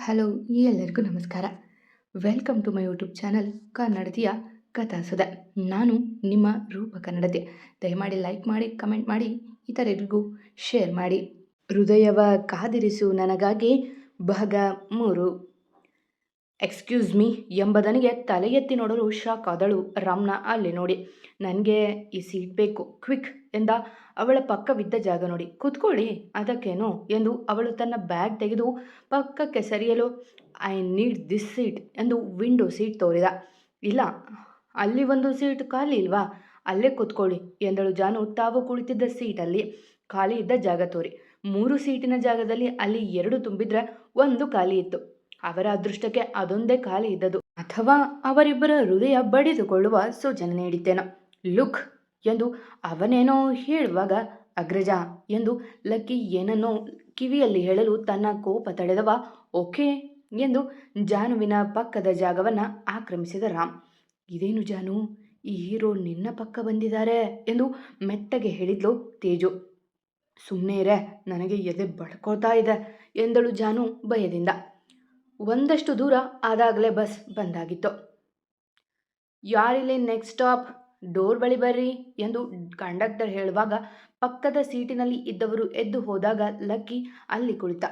Hello ಎಲ್ಲರಿಗೂ ನಮಸ್ಕಾರ. Welcome to my YouTube channel ಕನ್ನಡತಿಯ ಕಥಾಸುಧೆ. ನಾನು ನಿಮ್ಮ ರೂಪ ಕನ್ನಡತೆ. ದಯಮಾಡಿ ಲೈಕ್ ಮಾಡಿ, ಕಮೆಂಟ್ ಮಾಡಿ, ಇತರರಿಗೂ ಶೇರ್ ಮಾಡಿ. ಹೃದಯವ ಕಾದಿರಿಸು ನನಗಾಗಿ ಭಾಗ 3. ಎಕ್ಸ್ಕ್ಯೂಸ್ ಮೀ ಎಂಬುದನಿಗೆ ತಲೆ ಎತ್ತಿ ನೋಡಲು ಶಾಕ್ ಆದಳು ರಾಮ್ನ ಅಲ್ಲಿ ನೋಡಿ. ನನಗೆ ಈ ಸೀಟ್ ಬೇಕು, ಕ್ವಿಕ್ ಎಂದ ಅವಳ ಪಕ್ಕವಿದ್ದ ಜಾಗ ನೋಡಿ. ಕೂತ್ಕೊಳ್ಳಿ, ಅದಕ್ಕೇನು ಎಂದು ಅವಳು ತನ್ನ ಬ್ಯಾಗ್ ತೆಗೆದು ಪಕ್ಕಕ್ಕೆ ಸರಿಯಲು ಐ ನೀಡ್ ದಿಸ್ ಸೀಟ್ ಎಂದು ವಿಂಡೋ ಸೀಟ್ ತೋರಿದ. ಇಲ್ಲ, ಅಲ್ಲಿ ಒಂದು ಸೀಟ್ ಖಾಲಿ ಇಲ್ವಾ, ಅಲ್ಲೇ ಕೂತ್ಕೊಳ್ಳಿ ಎಂದಳು ಜಾನು ತಾವು ಕುಳಿತಿದ್ದ ಸೀಟಲ್ಲಿ ಖಾಲಿ ಇದ್ದ ಜಾಗ ತೋರಿ. 3 ಸೀಟಿನ ಜಾಗದಲ್ಲಿ ಅಲ್ಲಿ 2 ತುಂಬಿದ್ರೆ 1 ಖಾಲಿ ಇತ್ತು. ಅವರ ಅದೃಷ್ಟಕ್ಕೆ ಅದೊಂದೇ ಖಾಲಿ ಇದ್ದದು, ಅಥವಾ ಅವರಿಬ್ಬರ ಹೃದಯ ಬಡಿದುಕೊಳ್ಳುವ ಸೂಚನೆ ನೀಡಿದ್ದೇನೋ. ಲುಕ್ ಎಂದು ಅವನೇನೋ ಹೇಳುವಾಗ ಅಗ್ರಜ ಎಂದು ಲಕ್ಕಿ ಏನನ್ನೋ ಕಿವಿಯಲ್ಲಿ ಹೇಳಲು ತನ್ನ ಕೋಪ ತಡೆದವ ಓಕೆ ಎಂದು ಜಾನುವಿನ ಪಕ್ಕದ ಜಾಗವನ್ನು ಆಕ್ರಮಿಸಿದ ರಾಮ್. ಇದೇನು ಜಾನು, ಈ ಹೀರೋ ನಿನ್ನ ಪಕ್ಕ ಬಂದಿದ್ದಾರೆ ಎಂದು ಮೆತ್ತಗೆ ಹೇಳಿದ್ಲು ತೇಜು. ಸುಮ್ಮನೆ ನನಗೆ ಎದೆ ಬಡ್ಕೊಳ್ತಾ ಇದೆ ಎಂದಳು ಜಾನು ಭಯದಿಂದ. ಒಂದಷ್ಟು ದೂರ ಆದಾಗಲೇ ಬಸ್ ಬಂದಾಗಿತ್ತು. ಯಾರಿಲ್ಲಿ ನೆಕ್ಸ್ಟ್ ಸ್ಟಾಪ್, ಡೋರ್ ಬಳಿ ಬರ್ರಿ ಎಂದು ಕಂಡಕ್ಟರ್ ಹೇಳುವಾಗ ಪಕ್ಕದ ಸೀಟಿನಲ್ಲಿ ಇದ್ದವರು ಎದ್ದು ಹೋದಾಗ ಲಕ್ಕಿ ಅಲ್ಲಿ ಕುಳಿತ.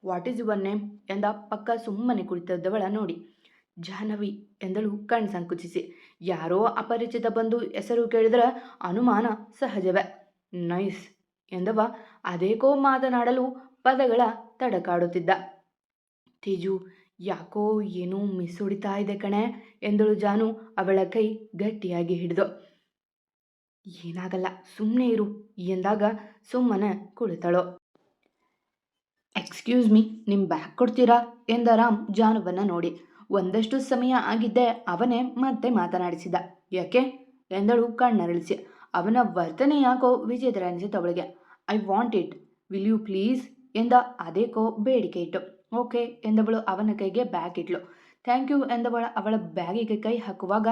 ವಾಟ್ ಈಸ್ ಯುವರ್ ನೇಮ್ ಎಂದ ಪಕ್ಕ ಸುಮ್ಮನೆ ಕುಳಿತಿದ್ದವಳ ನೋಡಿ. ಜಾಹ್ನವಿ ಎಂದಳು ಕಣ್ ಸಂಕುಚಿಸಿ. ಯಾರೋ ಅಪರಿಚಿತ ಬಂದು ಹೆಸರು ಕೇಳಿದರೆ ಅನುಮಾನ ಸಹಜವೇ. ನೈಸ್ ಎಂದವ ಅದೇಕೋ ಮಾತನಾಡಲು ಪದಗಳ ತಡಕಾಡುತ್ತಿದ್ದ. ತೇಜು, ಯಾಕೋ ಏನೋ ಮಿಸ್ ಹೊಡಿತಾ ಇದೆ ಕಣೆ ಎಂದಳು ಜಾನು ಅವಳ ಕೈ ಗಟ್ಟಿಯಾಗಿ ಹಿಡಿದು. ಏನಾಗಲ್ಲ, ಸುಮ್ಮನೆ ಇರು ಎಂದಾಗ ಸುಮ್ಮನೆ ಕುಳಿತಳು. ಎಕ್ಸ್ಕ್ಯೂಸ್ ಮೀ, ನಿಮ್ಮ ಬ್ಯಾಗ್ ಕೊಡ್ತೀರಾ ಎಂದ ರಾಮ್ ಜಾನುವನ್ನು ನೋಡಿ. ಒಂದಷ್ಟು ಸಮಯ ಆಗಿದ್ದೆ ಅವನೇ ಮತ್ತೆ ಮಾತನಾಡಿಸಿದ. ಯಾಕೆ ಎಂದಳು ಕಣ್ಣರಳಿಸಿ. ಅವನ ವರ್ತನೆ ಯಾಕೋ ವಿಚಿತ್ರ ಅನಿಸಿತು ಅವಳಿಗೆ. I want it, will you please ಎಂದ ಅದೇಕೋ ಬೇಡಿಕೆ ಇಟ್ಟು. ಓಕೆ ಎಂದವಳು ಅವನ ಕೈಗೆ ಬ್ಯಾಗ್ ಇಟ್ಲು. ಥ್ಯಾಂಕ್ ಯು ಎಂದವಳ ಅವಳ ಬ್ಯಾಗಿಗೆ ಕೈ ಹಾಕುವಾಗ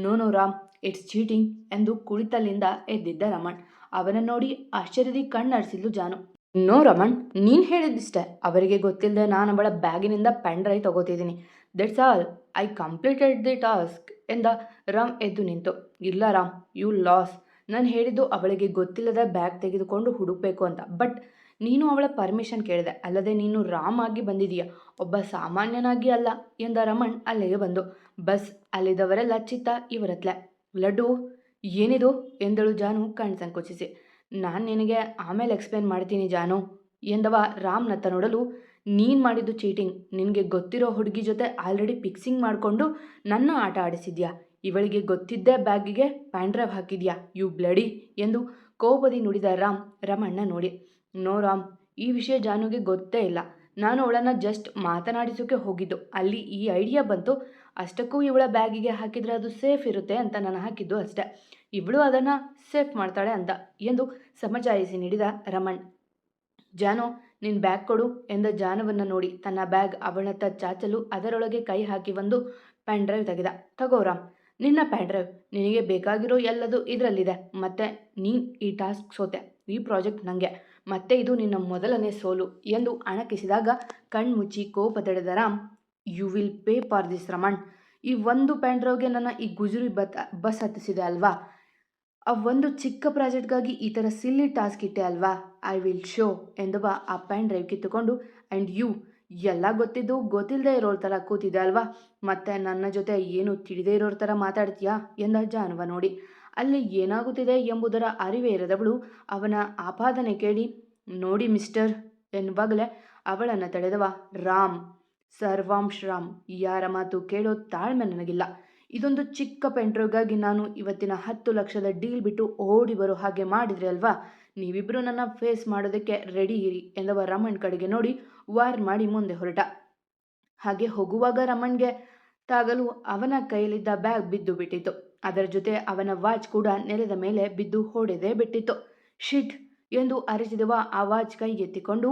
ನೋ ರಾಮ್, ಇಟ್ಸ್ ಚೀಟಿಂಗ್ ಎಂದು ಕುಳಿತಲ್ಲಿಂದ ಎದ್ದಿದ್ದ ರಮಣ್. ಅವನ ನೋಡಿ ಆಶ್ಚರ್ಯದಿ ಕಣ್ಣರಿಸಿದ್ಲು ಜಾನು. ನೋ ರಮಣ್, ನೀನು ಹೇಳಿದ್ದಿಷ್ಟೆ, ಅವರಿಗೆ ಗೊತ್ತಿಲ್ಲದೆ ನಾನು ಅವಳ ಬ್ಯಾಗಿನಿಂದ ಪೆನ್ ಡ್ರೈವ್ ತಗೋತಿದ್ದೀನಿ. That's all, I completed the task ಎಂದ ರಾಮ್ ಎದ್ದು ನಿಂತು. ಇಲ್ಲ ರಾಮ್, ಯು ಲಾಸ್. ನಾನು ಹೇಳಿದ್ದು ಅವಳಿಗೆ ಗೊತ್ತಿಲ್ಲದ ಬ್ಯಾಗ್ ತೆಗೆದುಕೊಂಡು ಹುಡುಕಬೇಕು ಅಂತ. ಬಟ್ ನೀನು ಅವಳ ಪರ್ಮಿಷನ್ ಕೇಳಿದೆ, ಅಲ್ಲದೆ ನೀನು ರಾಮ್ ಆಗಿ ಬಂದಿದೀಯ, ಒಬ್ಬ ಸಾಮಾನ್ಯನಾಗಿ ಅಲ್ಲ ಎಂದ ರಮಣ್ ಅಲ್ಲಿಗೆ ಬಂದು. ಬಸ್ ಅಲ್ಲಿದ್ದವರೆಲ್ಲ ಚಿತ್ತ ಇವರತ್ಲೆ. ಲಡ್ಡು ಏನಿದು ಎಂದಳು ಜಾನು ಕಣ್ ಸಂಕೋಚಿಸಿ. ನಾನು ನಿನಗೆ ಆಮೇಲೆ ಎಕ್ಸ್ಪ್ಲೇನ್ ಮಾಡ್ತೀನಿ ಜಾನು ಎಂದವ ರಾಮ್ನತ್ತ ನೋಡಲು. ನೀನು ಮಾಡಿದ್ದು ಚೀಟಿಂಗ್. ನಿನಗೆ ಗೊತ್ತಿರೋ ಹುಡುಗಿ ಜೊತೆ ಆಲ್ರೆಡಿ ಫಿಕ್ಸಿಂಗ್ ಮಾಡಿಕೊಂಡು ನನ್ನ ಆಟ ಆಡಿಸಿದ್ಯಾ. ಇವಳಿಗೆ ಗೊತ್ತಿದ್ದೇ ಬ್ಯಾಗಿಗೆ ಪ್ಯಾನ್ ಡ್ರೈವ್ ಹಾಕಿದ್ಯಾ, ಯು ಬ್ಲಡಿ ಎಂದು ಕೋಪದಿ ನುಡಿದ ರಮಣ್ಣ ನೋಡಿ. ನೋ ರಾಮ್, ಈ ವಿಷಯ ಜಾನುಗೆ ಗೊತ್ತೇ ಇಲ್ಲ. ನಾನು ಅವಳನ್ನು ಜಸ್ಟ್ ಮಾತನಾಡಿಸೋಕೆ ಹೋಗಿದ್ದು, ಅಲ್ಲಿ ಈ ಐಡಿಯಾ ಬಂತು. ಅಷ್ಟಕ್ಕೂ ಇವಳ ಬ್ಯಾಗಿಗೆ ಹಾಕಿದರೆ ಅದು ಸೇಫ್ ಇರುತ್ತೆ ಅಂತ ನಾನು ಹಾಕಿದ್ದು ಅಷ್ಟೆ. ಇವಳು ಅದನ್ನು ಸೇಫ್ ಮಾಡ್ತಾಳೆ ಅಂತ ಎಂದು ಸಮಜಾಯಿಸಿ ನೀಡಿದ ರಮಣ್. ಜಾನು, ನಿನ್ನ ಬ್ಯಾಗ್ ಕೊಡು ಎಂದ ಜಾನುವನ್ನು ನೋಡಿ ತನ್ನ ಬ್ಯಾಗ್ ಅವಳತ್ತ ಚಾಚಲು ಅದರೊಳಗೆ ಕೈ ಹಾಕಿ ಒಂದು ಪ್ಯಾನ್ ಡ್ರೈವ್ ತೆಗೆದ. ತಗೋ ರಾಮ್, ನಿನ್ನ ಪ್ಯಾನ್ ಡ್ರೈವ್. ನಿನಗೆ ಬೇಕಾಗಿರೋ ಎಲ್ಲದು ಇದರಲ್ಲಿದೆ. ಮತ್ತೆ ನೀನು ಈ ಟಾಸ್ಕ್ ಸೋತೆ, ಈ ಪ್ರಾಜೆಕ್ಟ್ ನನಗೆ, ಮತ್ತೆ ಇದು ನಿನ್ನ ಮೊದಲನೇ ಸೋಲು ಎಂದು ಅಣಕಿಸಿದಾಗ ಕಣ್ಮುಚ್ಚಿ ಕೋಪ ತಡೆದ Ram. You will pay for this Raman. ಈ ಒಂದು ಪ್ಯಾನ್ ಡ್ರೈವ್ಗೆ ನನ್ನ ಈ ಗುಜರಿ ಬಸ್ ಹತ್ತಿಸಿದೆ ಅಲ್ವಾ, ಆ ಒಂದು ಚಿಕ್ಕ ಪ್ರಾಜೆಕ್ಟ್ಗಾಗಿ ಈ ಥರ ಸಿಲ್ಲಿ ಟಾಸ್ಕ್ ಇಟ್ಟೆ ಅಲ್ವಾ, ಐ ವಿಲ್ ಶೋ ಎಂದವ ಆ ಪ್ಯಾನ್ ಡ್ರೈವ್ ಕಿತ್ತುಕೊಂಡು. ಆ್ಯಂಡ್ ಯು, ಎಲ್ಲ ಗೊತ್ತಿದ್ದು ಗೊತ್ತಿಲ್ಲದೆ ಇರೋರ ಥರ ಕೂತಿದೆ ಅಲ್ವಾ, ಮತ್ತೆ ನನ್ನ ಜೊತೆ ಏನು ತಿಳಿದೇ ಇರೋರ ಥರ ಮಾತಾಡ್ತೀಯಾ ಎಂದ ಜಾನುವ ನೋಡಿ. ಅಲ್ಲಿ ಏನಾಗುತ್ತಿದೆ ಎಂಬುದರ ಅರಿವೇ ಇರದವಳು ಅವನ ಆಪಾದನೆ ಕೇಳಿ ನೋಡಿ ಮಿಸ್ಟರ್ ಎನ್ನುವಾಗಲೇ ಅವಳನ್ನು ತಡೆದವ. ರಾಮ್, ಸರ್ವಾಂಶ್ ರಾಮ್, ಯಾರ ಮಾತು ಕೇಳೋ ತಾಳ್ಮೆ ನನಗಿಲ್ಲ. ಇದೊಂದು ಚಿಕ್ಕ ಪೆಂಟ್ರೋಗಾಗಿ ನಾನು ಇವತ್ತಿನ 10 ಲಕ್ಷದ ಡೀಲ್ ಬಿಟ್ಟು ಓಡಿ ಬರೋ ಹಾಗೆ ಮಾಡಿದ್ರಿ ಅಲ್ವಾ. ನೀವಿಬ್ಬರು ನನ್ನ ಫೇಸ್ ಮಾಡೋದಕ್ಕೆ ರೆಡಿ ಇರಿ ಎಂದವ ರಮಣ್ ಕಡೆಗೆ ನೋಡಿ ವಾರ್ ಮಾಡಿ ಮುಂದೆ ಹೊರಟ. ಹಾಗೆ ಹೋಗುವಾಗ ರಮಣ್ಗೆ ತಾಗಲು ಅವನ ಕೈಯಲ್ಲಿದ್ದ ಬ್ಯಾಗ್ ಬಿದ್ದು ಬಿಟ್ಟಿತ್ತು. ಅದರ ಜೊತೆ ಅವನ ವಾಚ್ ಕೂಡ ನೆಲದ ಮೇಲೆ ಬಿದ್ದು ಹೊಡೆದೇ ಬಿಟ್ಟಿತ್ತು. ಶಿಟ್ ಎಂದು ಅರಚಿದವ ಆ ವಾಚ್ ಕೈಗೆತ್ತಿಕೊಂಡು.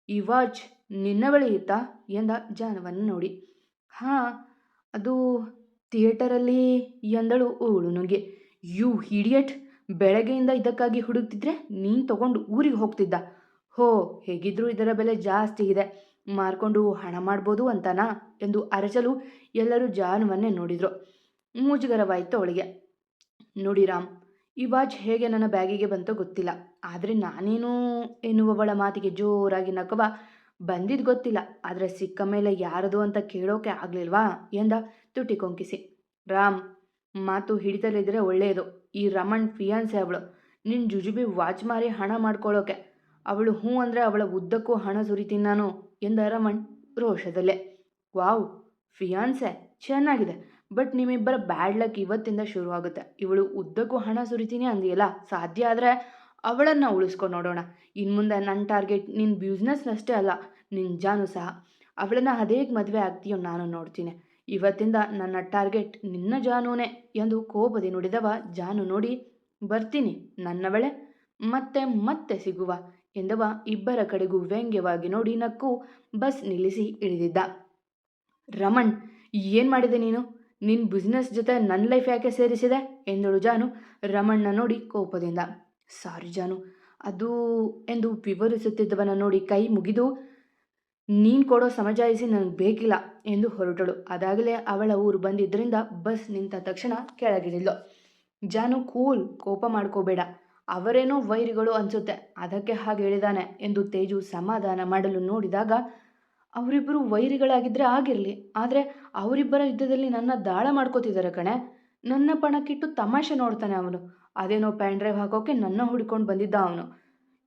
ಈ ವಾಚ್ ನಿನ್ನ ಬಳಿ ಇತ್ತಾ ಎಂದ ಜಾನವನ್ನು ನೋಡಿ. ಹಾಂ, ಅದು ಥಿಯೇಟರಲ್ಲಿ ಎಂದಳು ಊಳು ನುಗ್ಗಿ. ಯು ಹಿಡಿಯಟ್, ಬೆಳಗ್ಗೆಯಿಂದ ಇದಕ್ಕಾಗಿ ಹುಡುಕ್ತಿದ್ರೆ ನೀನು ತಗೊಂಡು ಊರಿಗೆ ಹೋಗ್ತಿದ್ದ. ಹೋ, ಹೇಗಿದ್ರೂ ಇದರ ಬೆಲೆ ಜಾಸ್ತಿ ಇದೆ. ಮಾರ್ಕೊಂಡು ಹಣ ಮಾಡ್ಬೋದು ಅಂತನಾ ಎಂದು ಅರಚಲು ಎಲ್ಲರೂ ಜಾನುವನ್ನೇ ನೋಡಿದ್ರು. ಮುಜುಗರವಾಯಿತು ಅವಳಿಗೆ. ನೋಡಿ ರಾಮ್, ಈ ವಾಚ್ ಹೇಗೆ ನನ್ನ ಬ್ಯಾಗಿಗೆ ಬಂತೋ ಗೊತ್ತಿಲ್ಲ, ಆದರೆ ನಾನೇನು ಎನ್ನುವವಳ ಮಾತಿಗೆ ಜೋರಾಗಿ ನಕ್ಕವ ಬಂದಿದ್ದು ಗೊತ್ತಿಲ್ಲ, ಆದರೆ ಸಿಕ್ಕ ಮೇಲೆ ಯಾರದು ಅಂತ ಕೇಳೋಕೆ ಆಗಲಿಲ್ವಾ ಎಂದ ತುಟಿ ಕೊಂಕಿಸಿ. ರಾಮ್, ಮಾತು ಹಿಡಿತಲಿದ್ರೆ ಒಳ್ಳೆಯದು. ಈ ರಮಣ್ ಫಿಯಾನ್ಸೆ ಅವಳು. ನಿನ್ನ ಜುಜುಬಿ ವಾಚ್ ಮಾರಿ ಹಣ ಮಾಡ್ಕೊಳ್ಳೋಕೆ. ಅವಳು ಹ್ಞೂ ಅಂದರೆ ಅವಳ ಉದ್ದಕ್ಕೂ ಹಣ ಸುರಿತೀನಿ ನಾನು ಎಂದ ರಮಣ್ ರೋಷದಲ್ಲೇ. ವಾವ್, ಫಿಯಾನ್ಸೆ ಚೆನ್ನಾಗಿದೆ. ಬಟ್ ನಿಮ್ಮಿಬ್ಬರ ಬ್ಯಾಡ್ ಲಕ್ ಇವತ್ತಿಂದ ಶುರು ಆಗುತ್ತೆ. ಇವಳು ಉದ್ದಕ್ಕೂ ಹಣ ಸುರಿತೀನಿ ಅಂದಿಯಲ್ಲ, ಸಾಧ್ಯ ಆದರೆ ಅವಳನ್ನು ಉಳಿಸ್ಕೊಂಡು ನೋಡೋಣ. ಇನ್ನು ಮುಂದೆ ನನ್ನ ಟಾರ್ಗೆಟ್ ನಿನ್ನ ಬಿಸ್ನೆಸ್ನಷ್ಟೇ ಅಲ್ಲ, ನಿನ್ನ ಜಾನು ಸಹ. ಅವಳನ್ನು ಅದೇಗೆ ಮದುವೆ ಆಗ್ತೀಯೋ ನಾನು ನೋಡ್ತೀನಿ. ಇವತ್ತಿಂದ ನನ್ನ ಟಾರ್ಗೆಟ್ ನಿನ್ನ ಜಾನುನೇ ಎಂದು ಕೋಪದಿ ನುಡಿದವ ಜಾನು ನೋಡಿ, ಬರ್ತೀನಿ ನನ್ನವಳೆ, ಮತ್ತೆ ಮತ್ತೆ ಸಿಗುವ ಎಂದವ ಇಬ್ಬರ ಕಡೆಗೂ ವ್ಯಂಗ್ಯವಾಗಿ ನೋಡಿ ನಕ್ಕು ಬಸ್ ನಿಲ್ಲಿಸಿ ಇಳಿದಿದ್ದ. ರಮಣ್, ಏನು ಮಾಡಿದೆ ನೀನು? ನಿನ್ನ ಬಿಸ್ನೆಸ್ ಜೊತೆ ನನ್ನ ಲೈಫ್ ಯಾಕೆ ಸೇರಿಸಿದೆ ಎಂದಳು ಜಾನು ರಮಣ್ಣ ನೋಡಿ ಕೋಪದಿಂದ. ಸಾರಿ ಜಾನು, ಅದು ಎಂದು ವಿವರಿಸುತ್ತಿದ್ದವನ ನೋಡಿ ಕೈ ಮುಗಿದು, ನೀನು ಕೊಡೋ ಸಮಜಾಯಿಸಿ ನನಗೆ ಬೇಕಿಲ್ಲ ಎಂದು ಹೊರಟಳು. ಅದಾಗಲೇ ಅವಳ ಊರು ಬಂದಿದ್ದರಿಂದ ಬಸ್ ನಿಂತ ತಕ್ಷಣ ಕೆಳಗಿಳಿದ್ಲು. ಜಾನು, ಕೂಲ್, ಕೋಪ ಮಾಡ್ಕೋಬೇಡ, ಅವರೇನೋ ವೈರಿಗಳು ಅನಿಸುತ್ತೆ, ಅದಕ್ಕೆ ಹಾಗೆ ಹೇಳಿದಾನೆ ಎಂದು ತೇಜು ಸಮಾಧಾನ ಮಾಡಲು ನೋಡಿದಾಗ, ಅವರಿಬ್ಬರು ವೈರಿಗಳಾಗಿದ್ದರೆ ಆಗಿರಲಿ, ಆದರೆ ಅವರಿಬ್ಬರ ಯುದ್ಧದಲ್ಲಿ ನನ್ನ ದಾಳ ಮಾಡ್ಕೋತಿದ್ದಾರೆ ಕಣೆ. ನನ್ನ ಪಣಕ್ಕಿಟ್ಟು ತಮಾಷೆ ನೋಡ್ತಾನೆ ಅವನು. ಅದೇನೋ ಪ್ಯಾನ್ ಡ್ರೈವ್ ಹಾಕೋಕೆ ನನ್ನ ಹುಡ್ಕೊಂಡು ಬಂದಿದ್ದ ಅವನು.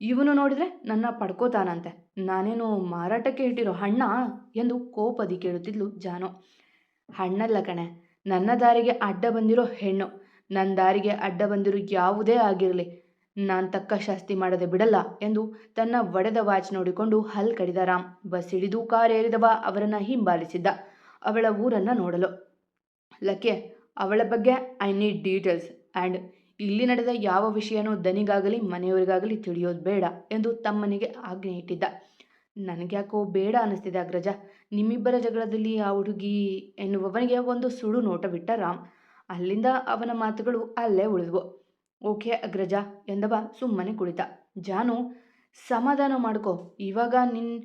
ಇವನು ನೋಡಿದರೆ ನನ್ನ ಪಡ್ಕೋತಾನಂತೆ. ನಾನೇನು ಮಾರಾಟಕ್ಕೆ ಇಟ್ಟಿರೋ ಹಣ್ಣ ಎಂದು ಕೋಪದಿ ಕೇಳುತ್ತಿದ್ಲು ಜಾನು. ಹಣ್ಣಲ್ಲ ಕಣೆ, ನನ್ನ ದಾರಿಗೆ ಅಡ್ಡ ಬಂದಿರೋ ಹೆಣ್ಣು. ನನ್ನ ದಾರಿಗೆ ಅಡ್ಡ ಬಂದಿರೋ ಯಾವುದೇ ಆಗಿರಲಿ, ನಾನು ತಕ್ಕ ಶಾಸ್ತಿ ಮಾಡದೆ ಬಿಡಲ್ಲ ಎಂದು ತನ್ನ ಒಡೆದ ವಾಚ್ ನೋಡಿಕೊಂಡು ಹಲ್ ಕಡಿದ ರಾಮ್ ಬಸ್ ಹಿಡಿದು ಕಾರ್ ಏರಿದವ ಅವರನ್ನು ಹಿಂಬಾಲಿಸಿದ್ದ ಅವಳ ಊರನ್ನು ನೋಡಲು. ಲಕ್ಕೆ, ಅವಳ ಬಗ್ಗೆ ಐ ನೀಡ್ ಡೀಟೇಲ್ಸ್ ಆ್ಯಂಡ್ ಇಲ್ಲಿ ನಡೆದ ಯಾವ ವಿಷಯನೂ ದನಿಗಾಗಲಿ ಮನೆಯವರಿಗಾಗಲಿ ತಿಳಿಯೋದು ಬೇಡ ಎಂದು ತಮ್ಮನಿಗೆ ಆಜ್ಞೆ ಇಟ್ಟಿದ್ದ. ನನಗ್ಯಾಕೋ ಬೇಡ ಅನ್ನಿಸ್ತಿದೆ ಅಗ್ರಜ, ನಿಮ್ಮಿಬ್ಬರ ಜಗಳದಲ್ಲಿ ಆ ಹುಡುಗಿ ಎನ್ನುವವನಿಗೆ ಒಂದು ಸುಡು ನೋಟ ಬಿಟ್ಟ ರಾಮ್. ಅಲ್ಲಿಂದ ಅವನ ಮಾತುಗಳು ಅಲ್ಲೇ ಉಳಿದ್ವು. ಓಕೆ ಅಗ್ರಜ ಎಂದವ ಸುಮ್ಮನೆ ಕುಳಿತ. ಜಾನು, ಸಮಾಧಾನ ಮಾಡ್ಕೋ. ಇವಾಗ ನಿನ್ನ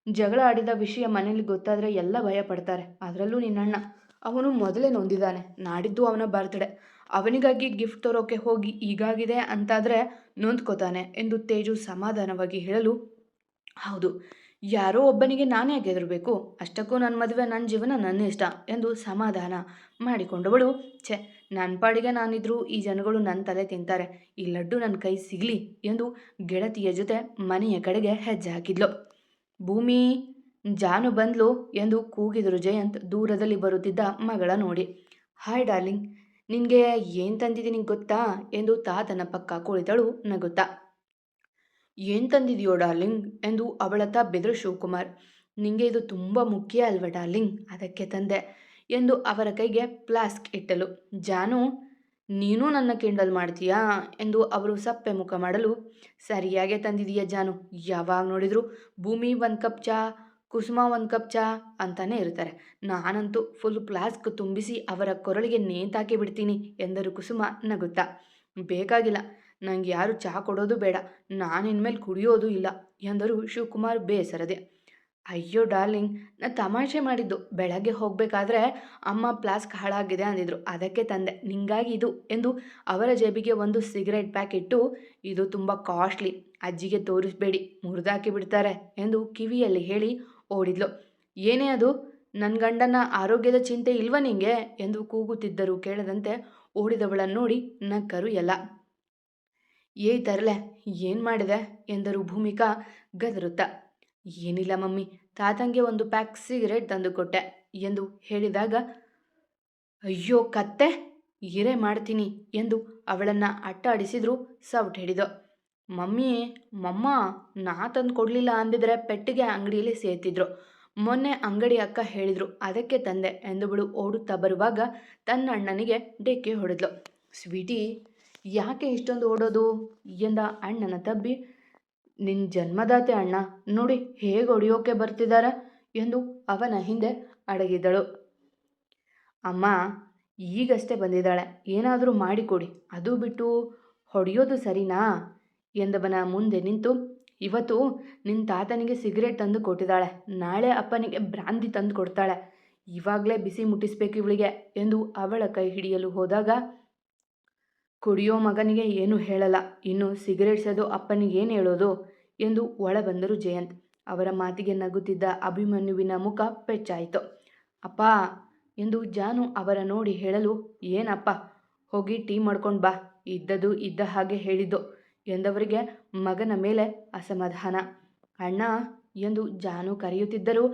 ಜಗಳ ಆಡಿದ ವಿಷಯ ಮನೇಲಿ ಗೊತ್ತಾದರೆ ಎಲ್ಲ ಭಯ ಪಡ್ತಾರೆ, ಅದರಲ್ಲೂ ನಿನ್ನಣ್ಣ. ಅವನು ಮೊದಲೇ ನೊಂದಿದ್ದಾನೆ. ನಾಡಿದ್ದು ಅವನ ಬರ್ತ್ಡೇ, ಅವನಿಗಾಗಿ ಗಿಫ್ಟ್ ತರೋಕೆ ಹೋಗಿ ಹೀಗಾಗಿದೆ ಅಂತಾದರೆ ನೊಂದ್ಕೋತಾನೆ ಎಂದು ತೇಜು ಸಮಾಧಾನವಾಗಿ ಹೇಳಲು, ಹೌದು, ಯಾರೋ ಒಬ್ಬನಿಗೆ ನಾನೇ ಗೆದರಬೇಕು, ಅಷ್ಟಕ್ಕೂ ನನ್ನ ಮದುವೆ, ನನ್ನ ಜೀವನ, ನನ್ನ ಇಷ್ಟ ಎಂದು ಸಮಾಧಾನ ಮಾಡಿಕೊಂಡವಳು, ಛೆ, ನನ್ನ ಪಾಡಿಗೆ ನಾನಿದ್ರೂ ಈ ಜನಗಳು ನನ್ನ ತಲೆ ತಿಂತಾರೆ, ಈ ಲಡ್ಡು ನನ್ನ ಕೈ ಸಿಗಲಿ ಎಂದು ಗೆಳತಿಯ ಜೊತೆ ಮನೆಯ ಕಡೆಗೆ ಹೆಜ್ಜೆ ಹಾಕಿದ್ಲು. ಭೂಮಿ, ಜಾನು ಬಂದ್ಲು ಎಂದು ಕೂಗಿದರು ಜಯಂತ್ ದೂರದಲ್ಲಿ ಬರುತ್ತಿದ್ದ ಮಗಳ ನೋಡಿ. ಹಾಯ್ ಡಾರ್ಲಿಂಗ್, ನಿನಗೆ ಏನು ತಂದಿದ್ದೀನಿ ಗೊತ್ತಾ ಎಂದು ತಾತನ ಪಕ್ಕ ಕುಳಿತಳು ನಗುತ್ತಾ. ಏನು ತಂದಿದೆಯೋ ಡಾರ್ಲಿಂಗ್ ಎಂದು ಅವಳತ್ತ ಬೆದರು ಶಿವಕುಮಾರ್. ನಿಂಗೆ ಇದು ತುಂಬ ಮುಖ್ಯ ಅಲ್ವ ಡಾರ್ಲಿಂಗ್, ಅದಕ್ಕೆ ತಂದೆ ಎಂದು ಅವರ ಕೈಗೆ ಫ್ಲಾಸ್ಕ್ ಇಟ್ಟಲು. ಜಾನು, ನೀನು ನನ್ನ ಕಿಂಡಲ್ ಮಾಡ್ತೀಯಾ ಎಂದು ಅವರು ಸಪ್ಪೆ ಮುಖ ಮಾಡಲು, ಸರಿಯಾಗೆ ತಂದಿದೀಯ ಜಾನು, ಯಾವಾಗ ನೋಡಿದ್ರು ಭೂಮಿ 1 ಕಪ್ ಚಹಾ, ಕುಸುಮ 1 ಕಪ್ ಚಹಾ ಅಂತಾನೆ ಇರ್ತಾರೆ. ನಾನಂತೂ ಫುಲ್ ಫ್ಲಾಸ್ಕ್ ತುಂಬಿಸಿ ಅವರ ಕೊರಳಿಗೆ ನೇತಾಕಿ ಬಿಡ್ತೀನಿ ಎಂದರು ಕುಸುಮ ನಗುತ್ತಾ. ಬೇಕಾಗಿಲ್ಲ, ನಂಗೆ ಯಾರು ಚಹಾ ಕೊಡೋದು ಬೇಡ, ನಾನು ಇನ್ಮೇಲೆ ಕುಡಿಯೋದು ಇಲ್ಲ ಎಂದರು ಶಿವಕುಮಾರ್ ಬೇಸರದೆ. ಅಯ್ಯೋ ಡಾರ್ಲಿಂಗ್, ನಾನು ತಮಾಷೆ ಮಾಡಿದ್ದು. ಬೆಳಗ್ಗೆ ಹೋಗಬೇಕಾದ್ರೆ ಅಮ್ಮ ಫ್ಲಾಸ್ಕ್ ಹಾಳಾಗಿದೆ ಅಂದಿದ್ರು, ಅದಕ್ಕೆ ತಂದೆ, ನಿಂಗಾಗಿ ಇದು ಎಂದು ಅವರ ಜೇಬಿಗೆ ಒಂದು ಸಿಗರೇಟ್ ಪ್ಯಾಕ್ ಇಟ್ಟು, ಇದು ತುಂಬ ಕಾಸ್ಟ್ಲಿ, ಅಜ್ಜಿಗೆ ತೋರಿಸ್ಬೇಡಿ, ಮುರಿದಾಕಿ ಬಿಡ್ತಾರೆ ಎಂದು ಕಿವಿಯಲ್ಲಿ ಹೇಳಿ ಓಡಿದ್ಲು. ಏನೇ ಅದು, ನನ್ನ ಗಂಡನ ಆರೋಗ್ಯದ ಚಿಂತೆ ಇಲ್ವ ನಿಂಗೆ ಎಂದು ಕೂಗುತ್ತಿದ್ದರೂ ಕೇಳದಂತೆ ಓಡಿದವಳನ್ನು ನೋಡಿ ನಕ್ಕರು ಎಲ್ಲ. ಏಯ್ ತರಲೆ, ಏನು ಮಾಡಿದೆ ಎಂದರು ಭೂಮಿಕಾ ಗದರುತ್ತಾ. ಏನಿಲ್ಲ ಮಮ್ಮಿ, ತಾತಂಗೆ ಒಂದು ಪ್ಯಾಕ್ ಸಿಗರೇಟ್ ತಂದು ಕೊಟ್ಟೆ ಎಂದು ಹೇಳಿದಾಗ, ಅಯ್ಯೋ ಕತ್ತೆ, ಇರೇ ಮಾಡ್ತೀನಿ ಎಂದು ಅವಳನ್ನು ಅಟ್ಟಾಡಿಸಿದ್ರು ಸೌಟ್ ಹಿಡಿದು. ಮಮ್ಮ, ನಾ ತಂದು ಕೊಡಲಿಲ್ಲ ಅಂದಿದ್ರೆ ಪೆಟ್ಟಿಗೆ ಅಂಗಡಿಯಲ್ಲಿ ಸೇರ್ತಿದ್ರು, ಮೊನ್ನೆ ಅಂಗಡಿ ಅಕ್ಕ ಹೇಳಿದ್ರು, ಅದಕ್ಕೆ ತಂದೆ ಎಂದುಗಳು ಓಡುತ್ತಾ ಬರುವಾಗ ತನ್ನ ಅಣ್ಣನಿಗೆ ಡೆಕ್ಕೆ ಹೊಡೆದ್ಲು. ಸ್ವೀಟಿ, ಯಾಕೆ ಇಷ್ಟೊಂದು ಓಡೋದು ಎಂದ ಅಣ್ಣನ ತಬ್ಬಿ. ನಿನ್ನ ಜನ್ಮದಾತೆ ಅಣ್ಣ, ನೋಡಿ ಹೇಗೆ ಹೊಡೆಯೋಕೆ ಬರ್ತಿದ್ದಾರೆ ಎಂದು ಅವನ ಹಿಂದೆ ಅಡಗಿದ್ದಳು. ಅಮ್ಮ ಈಗಷ್ಟೇ ಬಂದಿದ್ದಾಳೆ, ಏನಾದರೂ ಮಾಡಿಕೊಡಿ, ಅದು ಬಿಟ್ಟು ಹೊಡೆಯೋದು ಸರಿನಾ ಎಂದವನ ಮುಂದೆ ನಿಂತು, ಇವತ್ತು ನಿನ್ನ ತಾತನಿಗೆ ಸಿಗರೇಟ್ ತಂದು ಕೊಟ್ಟಿದ್ದಾಳೆ, ನಾಳೆ ಅಪ್ಪನಿಗೆ ಬ್ರಾಂದಿ ತಂದು ಕೊಡ್ತಾಳೆ, ಇವಾಗಲೇ ಬಿಸಿ ಮುಟ್ಟಿಸ್ಬೇಕು ಇವಳಿಗೆ ಎಂದು ಅವಳ ಕೈ ಹಿಡಿಯಲು ಹೋದಾಗ, ಕುಡಿಯೋ ಮಗನಿಗೆ ಏನು ಹೇಳಲ್ಲ, ಇನ್ನು ಸಿಗರೇಟ್ ಸೇದೋ ಅಪ್ಪನಿಗೆ ಏನು ಹೇಳೋದು ಎಂದು ಒಳ ಬಂದರು ಜಯಂತ್. ಅವರ ಮಾತಿಗೆ ನಗುತ್ತಿದ್ದ ಅಭಿಮನ್ಯುವಿನ ಮುಖ ಪೆಚ್ಚಾಯಿತು. ಅಪ್ಪ ಎಂದು ಜಾನು ಅವರ ನೋಡಿ ಹೇಳಲು, ಏನಪ್ಪ, ಹೋಗಿ ಟೀ ಮಾಡ್ಕೊಂಡು ಬಾ, ಇದ್ದದ್ದು ಇದ್ದ ಹಾಗೆ ಹೇಳಿದ್ದು ಎಂದವರಿಗೆ ಮಗನ ಮೇಲೆ ಅಸಮಾಧಾನ. ಅಣ್ಣ ಎಂದು ಜಾನು ಕರೆಯುತ್ತಿದ್ದರೂ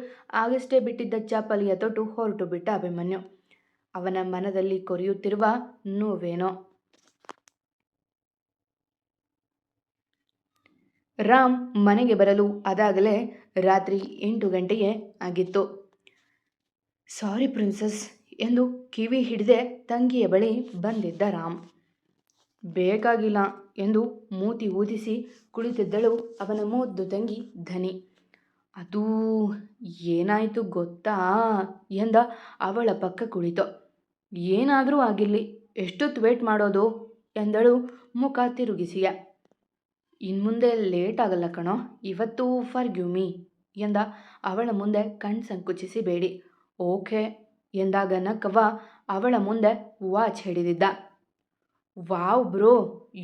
ಆಗಷ್ಟೇ ಬಿಟ್ಟಿದ್ದ ಚಾಪಲಿಯ ತೊಟ್ಟು ಹೊರಟು ಬಿಟ್ಟ ಅಭಿಮನ್ಯು. ಅವನ ಮನದಲ್ಲಿ ಕೊರೆಯುತ್ತಿರುವ ನೋವೇನೋ. ರಾಮ್ ಮನೆಗೆ ಬರಲು ಅದಾಗಲೇ ರಾತ್ರಿ 8 ಗಂಟೆಯೇ ಆಗಿತ್ತು. ಸಾರಿ ಪ್ರಿನ್ಸಸ್ ಎಂದು ಕಿವಿ ಹಿಡಿದೆ ತಂಗಿಯ ಬಳಿ ಬಂದಿದ್ದ ರಾಮ್. ಬೇಕಾಗಿಲ್ಲ ಎಂದು ಮೂತಿ ಊದಿಸಿ ಕುಳಿತಿದ್ದಳು ಅವನ ಮುದ್ದು ತಂಗಿ ಧನಿ. ಅದು ಏನಾಯಿತು ಗೊತ್ತಾ ಎಂದ ಅವಳ ಪಕ್ಕ ಕುಳಿತು. ಏನಾದರೂ ಆಗಿರಲಿ, ಎಷ್ಟೊತ್ತು ವೇಟ್ ಮಾಡೋದು ಎಂದಳು ಮುಖ ತಿರುಗಿಸಿಯ. ಇನ್ಮುಂದೆ ಲೇಟ್ ಆಗಲ್ಲ ಕಣೋ, ಇವತ್ತು ಫರ್ಗ್ಯೂ ಮೀ ಎಂದ ಅವಳ ಮುಂದೆ ಕಣ್ ಸಂಕುಚಿಸಿ ಬೇಡಿ. ಓಕೆ ಎಂದಾಗ ನಕ್ಕವ ಅವಳ ಮುಂದೆ ವಾಚ್ ಹಿಡಿದಿದ್ದ. Wow bro,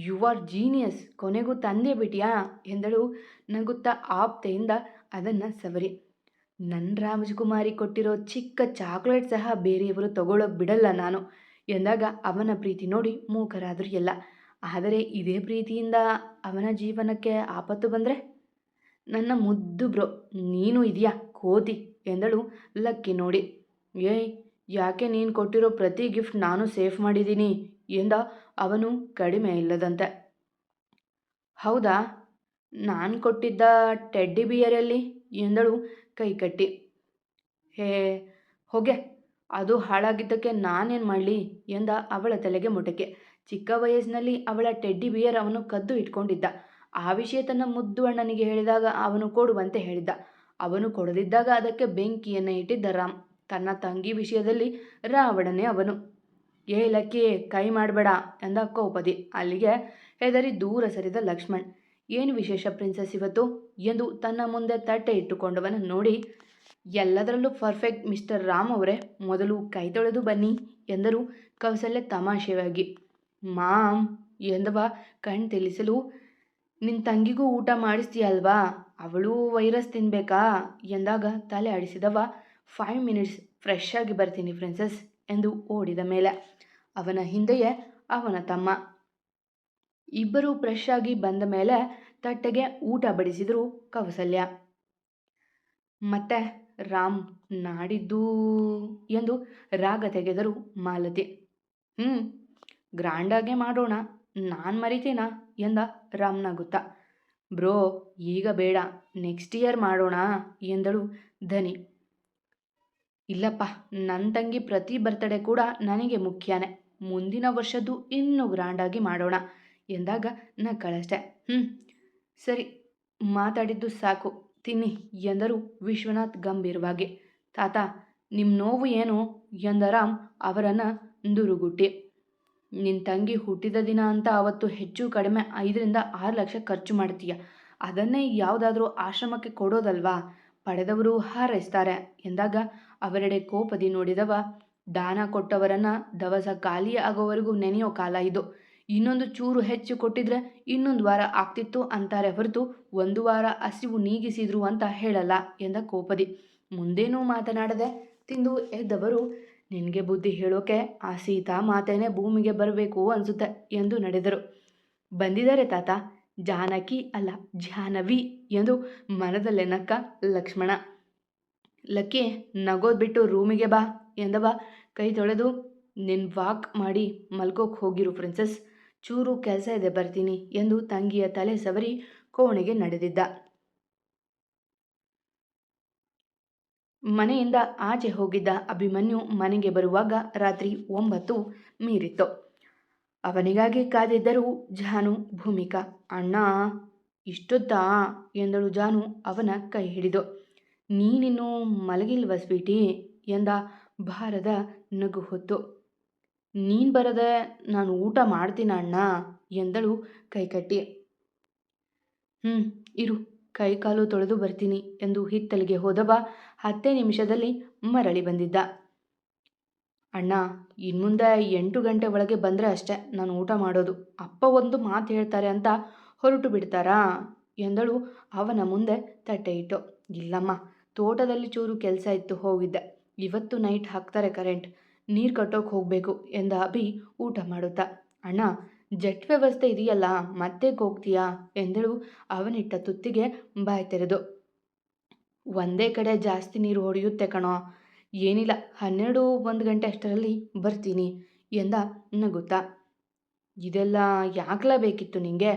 you are genius, ಕೊನೆಗೂ ತಂದೆ ಬಿಟ್ಟಿಯಾ ಎಂದಳು ನಗುತ್ತಾ ಆಪ್ತೆಯಿಂದ ಅದನ್ನು ಸವರಿ. ನನ್ನ ರಾಜಕುಮಾರಿ ಕೊಟ್ಟಿರೋ ಚಿಕ್ಕ ಚಾಕ್ಲೇಟ್ ಸಹ ಬೇರೆಯವರು ತಗೊಳ್ಳೋಕೆ ಬಿಡಲ್ಲ ನಾನು ಎಂದಾಗ ಅವನ ಪ್ರೀತಿ ನೋಡಿ ಮೂಕರಾದರು ಎಲ್ಲ. ಆದರೆ ಇದೇ ಪ್ರೀತಿಯಿಂದ ಅವನ ಜೀವನಕ್ಕೆ ಆಪತ್ತು ಬಂದರೆ? ನನ್ನ ಮುದ್ದು ಬ್ರೋ, ನೀನು ಇದೆಯಾ ಕೋತಿ ಎಂದಳು ಲಕ್ಕಿ ನೋಡಿ. ಏಯ್, ಯಾಕೆ ನೀನು ಕೊಟ್ಟಿರೋ ಪ್ರತಿ ಗಿಫ್ಟ್ ನಾನು ಸೇಫ್ ಮಾಡಿದ್ದೀನಿ ಎಂದ ಅವನು ಕಡಿಮೆ ಇಲ್ಲದಂತೆ. ಹೌದಾ, ನಾನು ಕೊಟ್ಟಿದ್ದ ಟೆಡ್ಡಿ ಬಿಯರಲ್ಲಿ ಎಂದಳು ಕೈ ಕಟ್ಟಿ. ಹೇ ಹೊಗೆ, ಅದು ಹಾಳಾಗಿದ್ದಕ್ಕೆ ನಾನೇನು ಮಾಡಲಿ ಎಂದ ಅವಳ ತಲೆಗೆ ಮುಟಕೆ. ಚಿಕ್ಕ ವಯಸ್ಸಿನಲ್ಲಿ ಅವಳ ಟೆಡ್ಡಿ ಬಿಯರ್ ಅವನು ಕದ್ದು ಇಟ್ಕೊಂಡಿದ್ದ. ಆ ವಿಷಯ ತನ್ನ ಮುದ್ದು ಅಣ್ಣನಿಗೆ ಹೇಳಿದಾಗ ಅವನು ಕೊಡುವಂತೆ ಹೇಳಿದ್ದ. ಅವನು ಕೊಡದಿದ್ದಾಗ ಅದಕ್ಕೆ ಬೆಂಕಿಯನ್ನು ಇಟ್ಟಿದ್ದ ರಾಮ್. ತನ್ನ ತಂಗಿ ವಿಷಯದಲ್ಲಿ ರಾವಣನೇ ಅವನು. ಏ ಲಕ್ಕಿ, ಕೈ ಮಾಡಬೇಡ ಎಂದ ಕೋಪದಿ. ಅಲ್ಲಿಗೆ ಹೆದರಿ ದೂರ ಸರಿದ ಲಕ್ಷ್ಮಣ್. ಏನು ವಿಶೇಷ ಪ್ರಿನ್ಸಸ್ ಇವತ್ತು ಎಂದು ತನ್ನ ಮುಂದೆ ತಟ್ಟೆ ಇಟ್ಟುಕೊಂಡವನ ನೋಡಿ, ಎಲ್ಲದರಲ್ಲೂ ಪರ್ಫೆಕ್ಟ್ ಮಿಸ್ಟರ್ ರಾಮ್ ಅವರೇ, ಮೊದಲು ಕೈ ತೊಳೆದು ಬನ್ನಿ ಎಂದರು ಕೌಸಲ್ಯ ತಮಾಷೆಯಾಗಿ. ಮಾಮ್ ಎಂದವ ಕಣ್ ತಿಳಿಸಲು, ನಿನ್ನ ತಂಗಿಗೂ ಊಟ ಮಾಡಿಸ್ತೀಯಲ್ವಾ, ಅವಳು ವೈರಸ್ ತಿನ್ಬೇಕಾ ಎಂದಾಗ ತಲೆ ಆಡಿಸಿದವ. 5 ಮಿನಿಟ್ಸ್, ಫ್ರೆಶ್ ಆಗಿ ಬರ್ತೀನಿ ಪ್ರಿನ್ಸಸ್ ಎಂದು ಓಡಿದ ಮೇಲೆ ಅವನ ಹಿಂದೆಯೇ ಅವನ ತಮ್ಮ. ಇಬ್ಬರು ಫ್ರೆಶ್ ಆಗಿ ಬಂದ ಮೇಲೆ ತಟ್ಟೆಗೆ ಊಟ ಬಡಿಸಿದರು ಕೌಸಲ್ಯ. ಮತ್ತೆ ರಾಮ್ ನಾಡಿದ್ದು ಎಂದು ರಾಗ ತೆಗೆದರು ಮಾಲತಿ. ಗ್ರ್ಯಾಂಡಾಗೆ ಮಾಡೋಣ, ನಾನು ಮರಿತೀನಾ ಎಂದ ರಾಮ್ ನಗುತ್ತಾ. ಬ್ರೋ, ಈಗ ಬೇಡ, ನೆಕ್ಸ್ಟ್ ಇಯರ್ ಮಾಡೋಣ ಎಂದಳು ಧನಿ. ಇಲ್ಲಪ್ಪ, ನನ್ನ ತಂಗಿ ಪ್ರತಿ ಬರ್ತಡೇ ಕೂಡ ನನಗೆ ಮುಖ್ಯನೇ, ಮುಂದಿನ ವರ್ಷದ್ದು ಇನ್ನೂ ಗ್ರ್ಯಾಂಡಾಗಿ ಮಾಡೋಣ ಎಂದಾಗ ನಕ್ಕಳಷ್ಟೆ. ಸರಿ, ಮಾತಾಡಿದ್ದು ಸಾಕು, ತಿನ್ನಿ ಎಂದರು ವಿಶ್ವನಾಥ್ ಗಂಭೀರವಾಗಿ. ತಾತ, ನಿಮ್ಮ ನೋವು ಏನು ಎಂದ ರಾಮ್ ಅವರನ್ನು ದುರುಗುಟ್ಟಿ. ನಿನ್ನ ತಂಗಿ ಹುಟ್ಟಿದ ದಿನ ಅಂತ ಅವತ್ತು ಹೆಚ್ಚು ಕಡಿಮೆ 5ರಿಂದ 6 ಲಕ್ಷ ಖರ್ಚು ಮಾಡ್ತೀಯ, ಅದನ್ನೇ ಯಾವುದಾದ್ರೂ ಆಶ್ರಮಕ್ಕೆ ಕೊಡೋದಲ್ವಾ, ಪಡೆದವರು ಹಾರೈಸ್ತಾರೆ ಎಂದಾಗ ಅವರೆಡೆ ಕೋಪದಿ ನೋಡಿದವ. ದಾನ ಕೊಟ್ಟವರನ್ನು ದವಸ ಖಾಲಿ ಆಗೋವರೆಗೂ ನೆನೆಯೋ ಕಾಲ ಇದು. ಇನ್ನೊಂದು ಚೂರು ಹೆಚ್ಚು ಕೊಟ್ಟಿದ್ರೆ ಇನ್ನೊಂದು ವಾರ ಆಗ್ತಿತ್ತು ಅಂತಾರೆ ಹೊರತು 1 ವಾರ ಹಸಿವು ನೀಗಿಸಿದ್ರು ಅಂತ ಹೇಳಲ್ಲ ಎಂದ ಕೋಪದಿ. ಮುಂದೇನೂ ಮಾತನಾಡದೆ ತಿಂದು ಎದ್ದವರು, ನಿನಗೆ ಬುದ್ಧಿ ಹೇಳೋಕೆ ಆ ಸೀತಾ ಮಾತೇನೆ ಭೂಮಿಗೆ ಬರಬೇಕು ಅನಿಸುತ್ತೆ ಎಂದು ನಡೆದರು. ಬಂದಿದ್ದಾರೆ ತಾತ, ಜಾನಕಿ ಅಲ್ಲ ಜಾಹ್ನವಿ ಎಂದು ಮನದಲ್ಲೇ ನಕ್ಕ ಲಕ್ಷ್ಮಣ. ಲಕ್ಕಿ, ನಗೋದು ಬಿಟ್ಟು ರೂಮಿಗೆ ಬಾ ಎಂದವ ಕೈ ತೊಳೆದು. ನಿನ್ನ ವಾಕ್ ಮಾಡಿ ಮಲ್ಕೋಕೆ ಹೋಗಿರು ಪ್ರಿನ್ಸಸ್, ಚೂರು ಕೆಲಸ ಇದೆ, ಬರ್ತೀನಿ ಎಂದು ತಂಗಿಯ ತಲೆ ಸವರಿ ಕೋಣೆಗೆ ನಡೆದಿದ್ದ. ಮನೆಯಿಂದ ಆಚೆ ಹೋಗಿದ್ದ ಅಭಿಮನ್ಯು ಮನೆಗೆ ಬರುವಾಗ ರಾತ್ರಿ 9 ಮೀರಿತ್ತು. ಅವನಿಗಾಗಿ ಕಾದಿದ್ದರು ಜಾನು, ಭೂಮಿಕಾ. ಅಣ್ಣ ಇಷ್ಟೊತ್ತಾ ಎಂದಳು ಜಾನು ಅವನ ಕೈ ಹಿಡಿದು. ನೀನಿನ್ನೂ ಮಲಗಿಲ್ವ ಸ್ವೀಟಿ ಎಂದ ಭಾರದ ನಗು ಹೊತ್ತು. ನೀನು ಬರದೆ ನಾನು ಊಟ ಮಾಡ್ತೀನ ಅಣ್ಣ ಎಂದಳು ಕೈಕಟ್ಟಿ. ಇರು ಕೈಕಾಲು ತೊಳೆದು ಬರ್ತೀನಿ ಎಂದು ಹಿತ್ತಲಿಗೆ ಹೋದವ 10 ನಿಮಿಷದಲ್ಲಿ ಮರಳಿ ಬಂದಿದ್ದ. ಅಣ್ಣ, ಇನ್ಮುಂದೆ 8 ಗಂಟೆ ಒಳಗೆ ಬಂದರೆ ಅಷ್ಟೆ ನಾನು ಊಟ ಮಾಡೋದು. ಅಪ್ಪ ಒಂದು ಮಾತು ಹೇಳ್ತಾರೆ ಅಂತ ಹೊರಟು ಬಿಡ್ತಾರಾ ಎಂದಳು ಅವನ ಮುಂದೆ ತಟ್ಟೆ ಇಟ್ಟು. ಇಲ್ಲಮ್ಮ, ತೋಟದಲ್ಲಿ ಚೂರು ಕೆಲಸ ಇತ್ತು, ಹೋಗಿದ್ದೆ. ಇವತ್ತು ನೈಟ್ ಹಾಕ್ತಾರೆ ಕರೆಂಟ್, ನೀರು ಕಟ್ಟೋಕೆ ಹೋಗಬೇಕು ಎಂದ ಅಭಿ ಊಟ ಮಾಡುತ್ತಾ. ಅಣ್ಣ, ಜೆಟ್ ವ್ಯವಸ್ಥೆ ಇದೆಯಲ್ಲ, ಮತ್ತೆ ಹೋಗ್ತೀಯಾ ಎಂದಳು ಅವನಿಟ್ಟ ತುತ್ತಿಗೆ ಬಾಯಿ ತೆರೆದು. ಒಂದೇ ಕಡೆ ಜಾಸ್ತಿ ನೀರು ಹೊಡೆಯುತ್ತೆ ಕಣೋ. ಏನಿಲ್ಲ, 12-1 ಗಂಟೆ ಅಷ್ಟರಲ್ಲಿ ಬರ್ತೀನಿ ಎಂದ ನಗುತ್ತಾ. ಇದೆಲ್ಲ ಯಾಕಲ ಬೇಕಿತ್ತು ನಿಂಗೆ?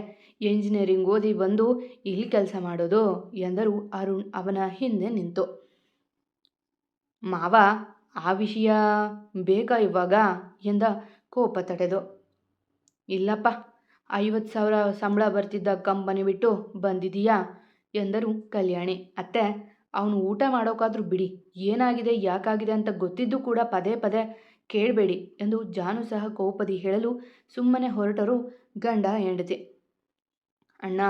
ಎಂಜಿನಿಯರಿಂಗ್ ಓದಿ ಬಂದು ಇಲ್ಲಿ ಕೆಲಸ ಮಾಡೋದು ಎಂದರು ಅರುಣ್ ಅವನ ಹಿಂದೆ ನಿಂತು. ಮಾವ, ಆ ವಿಷಯ ಬೇಕಾ ಇವಾಗ ಎಂದ ಕೋಪ ತಡೆದು. ಇಲ್ಲಪ್ಪ, 50,000 ಸಂಬಳ ಬರ್ತಿದ್ದ ಕಂಪನಿ ಬಿಟ್ಟು ಬಂದಿದೀಯಾ ಎಂದರು ಕಲ್ಯಾಣಿ. ಅತ್ತೆ, ಅವನು ಊಟ ಮಾಡೋಕ್ಕಾದ್ರೂ ಬಿಡಿ, ಏನಾಗಿದೆ ಯಾಕಾಗಿದೆ ಅಂತ ಗೊತ್ತಿದ್ದು ಕೂಡ ಪದೇ ಪದೇ ಕೇಳಬೇಡಿ ಎಂದು ಜಾನು ಸಹ ಕೋಪದಿ ಹೇಳಲು ಸುಮ್ಮನೆ ಹೊರಟರು ಗಂಡ ಹೆಂಡತಿ. ಅಣ್ಣ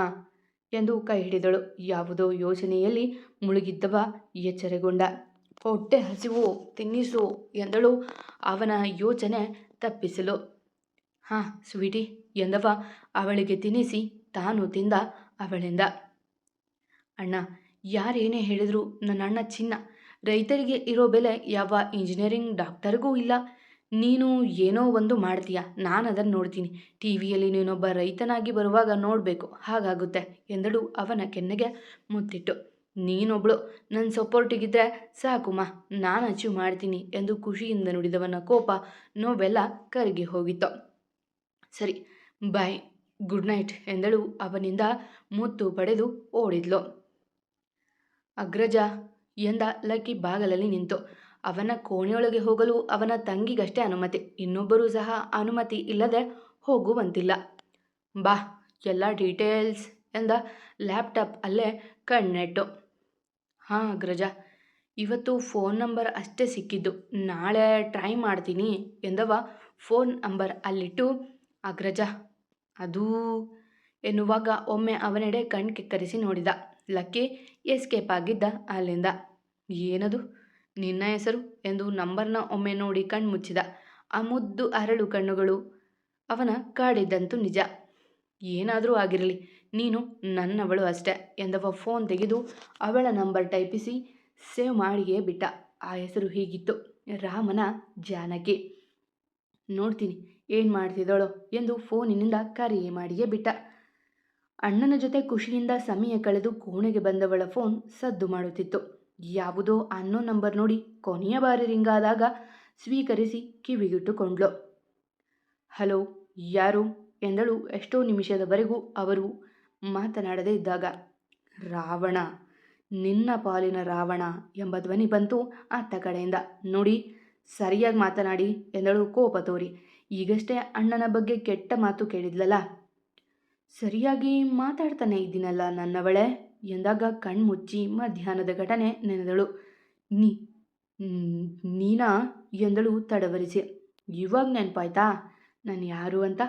ಎಂದು ಕೈ ಹಿಡಿದಳು. ಯಾವುದೋ ಯೋಚನೆಯಲ್ಲಿ ಮುಳುಗಿದ್ದವ ಎಚ್ಚರಗೊಂಡ. ಹೊಟ್ಟೆ ಹಸಿವು, ತಿನ್ನಿಸು ಎಂದಳು ಅವನ ಯೋಚನೆ ತಪ್ಪಿಸಲು. ಹಾಂ ಸ್ವೀಟಿ ಎಂದವ ಅವಳಿಗೆ ತಿನ್ನಿಸಿ ತಾನು ತಿಂದ ಅವಳಿಂದ. ಅಣ್ಣ, ಯಾರೇನೇ ಹೇಳಿದ್ರು ನನ್ನ ಅಣ್ಣ ಚಿನ್ನ. ರೈತರಿಗೆ ಇರೋ ಬೆಲೆ ಯಾವ ಇಂಜಿನಿಯರಿಂಗ್ ಡಾಕ್ಟರ್ಗೂ ಇಲ್ಲ. ನೀನು ಏನೋ ಒಂದು ಮಾಡ್ತೀಯ, ನಾನು ಅದನ್ನು ನೋಡ್ತೀನಿ. ಟಿ ವಿಯಲ್ಲಿ ನೀನೊಬ್ಬ ರೈತನಾಗಿ ಬರುವಾಗ ನೋಡಬೇಕು, ಹಾಗಾಗುತ್ತೆ ಎಂದಳು ಅವನ ಕೆನ್ನೆಗೆ ಮುತ್ತಿಟ್ಟು. ನೀನೊಬ್ಳು ನನ್ನ ಸಪೋರ್ಟಿಗಿದ್ರೆ ಸಾಕುಮ್ಮ, ನಾನು ಅಚೀವ್ ಮಾಡ್ತೀನಿ ಎಂದು ಖುಷಿಯಿಂದ ನುಡಿದವನ ಕೋಪ ನೋವೆಲ್ಲ ಕರಗಿ ಹೋಗಿತ್ತು. ಸರಿ, ಬಾಯ್, ಗುಡ್ ನೈಟ್ ಎಂದಳು ಅವನಿಂದ ಮುತ್ತು ಪಡೆದು ಓಡಿದ್ಲು. ಅಗ್ರಜ ಎಂದ ಲಕ್ಕಿ ಬಾಗಲಲ್ಲಿ ನಿಂತು. ಅವನ ಕೋಣೆಯೊಳಗೆ ಹೋಗಲು ಅವನ ತಂಗಿಗಷ್ಟೇ ಅನುಮತಿ, ಇನ್ನೊಬ್ಬರೂ ಸಹ ಅನುಮತಿ ಇಲ್ಲದೆ ಹೋಗುವಂತಿಲ್ಲ. ಬಾ, ಎಲ್ಲ ಡೀಟೇಲ್ಸ್ ಎಂದ ಲ್ಯಾಪ್ಟಾಪ್ ಅಲ್ಲೇ ಕಣ್ಣೆಟ್ಟು. ಹಾಂ ಅಗ್ರಜ, ಇವತ್ತು ಫೋನ್ ನಂಬರ್ ಅಷ್ಟೇ ಸಿಕ್ಕಿದ್ದು, ನಾಳೆ ಟ್ರೈ ಮಾಡ್ತೀನಿ ಎಂದವ ಫೋನ್ ನಂಬರ್ ಅಲ್ಲಿಟ್ಟು. ಅಗ್ರಜ, ಅದೂ ಎನ್ನುವಾಗ ಒಮ್ಮೆ ಅವನೆಡೆ ಕಣ್ ಕೆಕ್ಕರಿಸಿ ನೋಡಿದ. ಲಕ್ಕಿ ಎಸ್ಕೇಪ್ ಆಗಿದ್ದ ಅಲ್ಲಿಂದ. ಏನದು, ನಿನ್ನ ಹೆಸರು ಎಂದು ನಂಬರ್ನ ಒಮ್ಮೆ ನೋಡಿ ಕಣ್ಮುಚ್ಚಿದ. ಆ ಮುದ್ದು ಅರಳು ಕಣ್ಣುಗಳು ಅವನ ಕಾಡಿದ್ದಂತೂ ನಿಜ. ಏನಾದರೂ ಆಗಿರಲಿ, ನೀನು ನನ್ನವಳು ಅಷ್ಟೆ ಎಂದವ ಫೋನ್ ತೆಗೆದು ಅವಳ ನಂಬರ್ ಟೈಪಿಸಿ ಸೇವ್ ಮಾಡಿಯೇ ಬಿಟ್ಟ. ಆ ಹೆಸರು ಹೀಗಿತ್ತು, ರಾಮನ ಜಾನಕಿ. ನೋಡ್ತೀನಿ ಏನು ಮಾಡ್ತಿದ್ದಾಳೋ ಎಂದು ಫೋನಿನಿಂದ ಕರೆಯೇ ಮಾಡಿಯೇ ಬಿಟ್ಟ. ಅಣ್ಣನ ಜೊತೆ ಖುಷಿಯಿಂದ ಸಮಯ ಕಳೆದು ಕೋಣೆಗೆ ಬಂದವಳ ಫೋನ್ ಸದ್ದು ಮಾಡುತ್ತಿತ್ತು. ಯಾವುದೋ ಅನ್ನೋನ್ ನಂಬರ್ ನೋಡಿ ಕೊನೆಯ ಬಾರಿ ರಿಂಗಾದಾಗ ಸ್ವೀಕರಿಸಿ ಕಿವಿಗಿಟ್ಟುಕೊಂಡ್ಳು. ಹಲೋ, ಯಾರು ಎಂದಳು ಎಷ್ಟೋ ನಿಮಿಷದವರೆಗೂ ಅವರು ಮಾತನಾಡದೇ ಇದ್ದಾಗ. ರಾವಣ, ನಿನ್ನ ಪಾಲಿನ ರಾವಣ ಎಂಬ ಧ್ವನಿ ಬಂತು ಅತ್ತ ಕಡೆಯಿಂದ. ನೋಡಿ, ಸರಿಯಾಗಿ ಮಾತನಾಡಿ ಎಂದಳು ಕೋಪ ತೋರಿ. ಈಗಷ್ಟೇ ಅಣ್ಣನ ಬಗ್ಗೆ ಕೆಟ್ಟ ಮಾತು ಕೇಳಿದ್ಲಲ್ಲ. ಸರಿಯಾಗಿ ಮಾತಾಡ್ತಾನೆ ಇದ್ದೀನಲ್ಲ ನನ್ನವಳೆ ಎಂದಾಗ ಕಣ್ಮುಚ್ಚಿ ಮಧ್ಯಾಹ್ನದ ಘಟನೆ ನೆನೆದಳು. ನೀನಾ ಎಂದಳು ತಡವರಿಸಿ. ಇವಾಗ ನೆನಪಾಯ್ತಾ ನಾನು ಯಾರು ಅಂತ?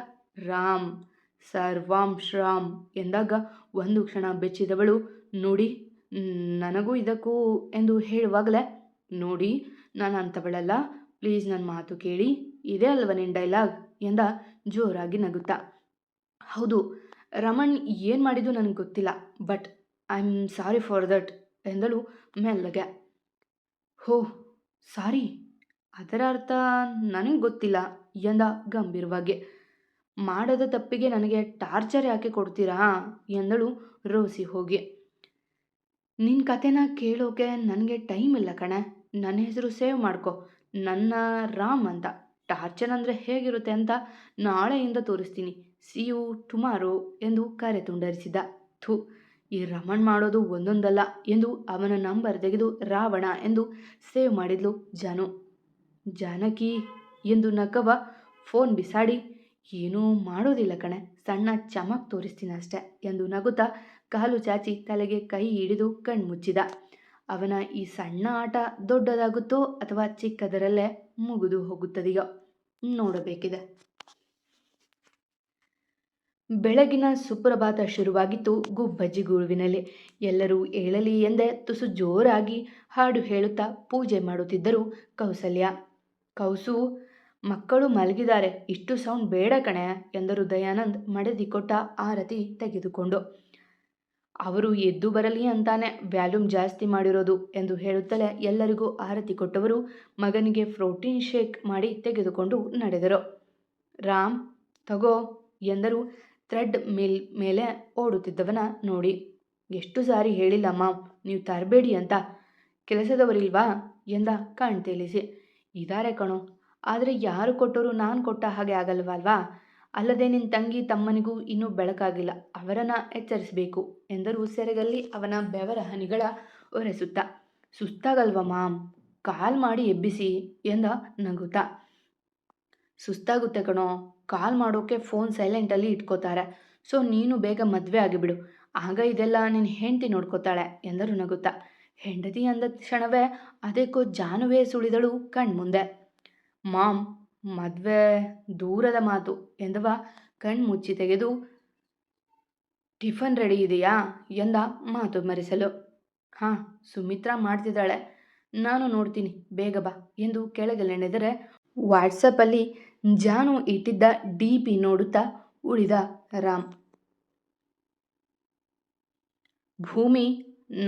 ರಾಮ್, ಸರ್ವಾಂಶ್ ರಾಮ್ ಎಂದಾಗ ಒಂದು ಕ್ಷಣ ಬೆಚ್ಚಿದವಳು. ನೋಡಿ, ನನಗೂ ಇದಕ್ಕೂ ಎಂದು ಹೇಳುವಾಗಲೇ, ನೋಡಿ ನಾನು ಅಂಥವಳಲ್ಲ, ಪ್ಲೀಸ್ ನನ್ನ ಮಾತು ಕೇಳಿ, ಇದೇ ಅಲ್ವ ನಿನ್ನ ಡೈಲಾಗ್ ಎಂದ ಜೋರಾಗಿ ನಗುತ್ತಾ. ಹೌದು, ರಮಣ್ ಏನು ಮಾಡಿದ್ದು ನನಗೆ ಗೊತ್ತಿಲ್ಲ, but I am sorry for that ಎಂದಳು ಮೆಲ್ಲಗೆ. ಹೋ ಸಾರಿ, ಅದರ ಅರ್ಥ ನನಗೆ ಗೊತ್ತಿಲ್ಲ ಎಂದ ಗಂಭೀರವಾಗಿ. ಮಾಡದ ತಪ್ಪಿಗೆ ನನಗೆ ಟಾರ್ಚರ್ ಯಾಕೆ ಕೊಡ್ತೀರಾ ಎಂದಳು ರೋಸಿ ಹೋಗಿ. ನಿನ್ನ ಕತೆನ ಕೇಳೋಕೆ ನನಗೆ ಟೈಮ್ ಇಲ್ಲ ಕಣೆ. ನನ್ನ ಹೆಸರು ಸೇವ್ ಮಾಡ್ಕೊ, ನನ್ನ ರಾಮ್ ಅಂತ. ಟಾರ್ಚರ್ ಅಂದರೆ ಹೇಗಿರುತ್ತೆ ಅಂತ ನಾಳೆಯಿಂದ ತೋರಿಸ್ತೀನಿ. ಸಿ ಯು ಟುಮಾರೋ ಎಂದು ಕರೆ ತುಂಡರಿಸಿದ. ಥೂ, ಈ ರಮಣ್ ಮಾಡೋದು ಒಂದೊಂದಲ್ಲ ಎಂದು ಅವನ ನಂಬರ್ ತೆಗೆದು ರಾವಣ ಎಂದು ಸೇವ್ ಮಾಡಿದ್ಲು ಜಾನು. ಜಾನಕಿ ಎಂದು ನಕ್ಕವ ಫೋನ್ ಬಿಸಾಡಿ, ಏನೂ ಮಾಡೋದಿಲ್ಲ ಕಣೆ, ಸಣ್ಣ ಚಮಕ್ ತೋರಿಸ್ತೀನಿ ಅಷ್ಟೆ ಎಂದು ನಗುತ್ತಾ ಕಾಲು ಚಾಚಿ ತಲೆಗೆ ಕೈ ಹಿಡಿದು ಕಣ್ಮುಚ್ಚಿದ. ಅವನ ಈ ಸಣ್ಣ ಆಟ ದೊಡ್ಡದಾಗುತ್ತೋ ಅಥವಾ ಚಿಕ್ಕದರಲ್ಲೇ ಮುಗಿದು ಹೋಗುತ್ತದೆಯೋ ನೋಡಬೇಕಿದೆ. ಬೆಳಗಿನ ಸುಪ್ರಭಾತ ಶುರುವಾಗಿತ್ತು ಗುಬ್ಬಜ್ಜಿ ಗುರುವಿನಲ್ಲಿ. ಎಲ್ಲರೂ ಏಳಲಿ ಎಂದೇ ತುಸು ಜೋರಾಗಿ ಹಾಡು ಹೇಳುತ್ತಾ ಪೂಜೆ ಮಾಡುತ್ತಿದ್ದರು ಕೌಸಲ್ಯ. ಕೌಸು, ಮಕ್ಕಳು ಮಲಗಿದ್ದಾರೆ, ಇಷ್ಟು ಸೌಂಡ್ ಬೇಡ ಕಣೆ ಎಂದರು ದಯಾನಂದ್ ಮಡದಿಕೊಟ್ಟ ಆರತಿ ತೆಗೆದುಕೊಂಡು. ಅವರು ಎದ್ದು ಬರಲಿ ಅಂತಾನೆ ವ್ಯಾಲ್ಯೂಮ್ ಜಾಸ್ತಿ ಮಾಡಿರೋದು ಎಂದು ಹೇಳುತ್ತಲೇ ಎಲ್ಲರಿಗೂ ಆರತಿ ಕೊಟ್ಟವರು ಮಗನಿಗೆ ಪ್ರೋಟೀನ್ ಶೇಕ್ ಮಾಡಿ ತೆಗೆದುಕೊಂಡು ನಡೆದರು. ರಾಮ್, ತಗೋ ಎಂದರು ಥ್ರೆಡ್ ಮಿಲ್ ಮೇಲೆ ಓಡುತ್ತಿದ್ದವನ ನೋಡಿ. ಎಷ್ಟು ಸಾರಿ ಹೇಳಿಲ್ಲಮ್ಮ ನೀವು ತರಬೇಡಿ ಅಂತ, ಕೆಲಸದವರಿಲ್ವಾ ಎಂದ ಕಣ್ತೇಲಿಸಿ. ಇದಾರೆ ಕಣೋ, ಆದರೆ ಯಾರು ಕೊಟ್ಟರು ನಾನು ಕೊಟ್ಟ ಹಾಗೆ ಆಗಲ್ವಲ್ವಾ. ಅಲ್ಲದೆ ನಿನ್ನ ತಂಗಿ ತಮ್ಮನಿಗೂ ಇನ್ನೂ ಬೆಳಕಾಗಿಲ್ಲ, ಅವರನ್ನು ಎಚ್ಚರಿಸಬೇಕು ಎಂದರು ಸೆರಗಲ್ಲಿ ಅವನ ಬೆವರ ಹನಿಗಳ ಒರೆಸುತ್ತಾ. ಸುಸ್ತಾಗಲ್ವ ಮಾಮ್, ಕಾಲ್ ಮಾಡಿ ಎಬ್ಬಿಸಿ ಎಂದ ನಗುತ್ತಾ. ಸುಸ್ತಾಗುತ್ತೆ ಕಣೋ, ಕಾಲ್ ಮಾಡೋಕ್ಕೆ ಫೋನ್ ಸೈಲೆಂಟಲ್ಲಿ ಇಟ್ಕೋತಾರೆ. ಸೊ ನೀನು ಬೇಗ ಮದುವೆ ಆಗಿಬಿಡು, ಆಗ ಇದೆಲ್ಲ ನಿನ್ನ ಹೆಂಡತಿ ನೋಡ್ಕೋತಾಳೆ ಎಂದರು ನಗುತ್ತಾ. ಹೆಂಡತಿ ಅಂದ ಕ್ಷಣವೇ ಅದಕ್ಕೋ ಜಾನುವೆ ಸುಳಿದಳು ಕಣ್ಮುಂದೆ. ಮಾಮ್, ಮದುವೆ ದೂರದ ಮಾತು ಎಂದವ ಕಣ್ಮುಚ್ಚಿ ತೆಗೆದು, ಟಿಫನ್ ರೆಡಿ ಇದೆಯಾ ಎಂದ ಮಾತು ಮರೆಸಲು. ಹಾಂ, ಸುಮಿತ್ರಾ ಮಾಡ್ತಿದ್ದಾಳೆ, ನಾನು ನೋಡ್ತೀನಿ, ಬೇಗ ಬಾ ಎಂದು ಕೆಳಗೆ ನೆನೆದರೆ ವಾಟ್ಸಪ್ಪಲ್ಲಿ ಜಾನು ಇಟ್ಟಿದ್ದ DP ನೋಡುತ್ತಾ ಉಳಿದ ರಾಮ್. ಭೂಮಿ,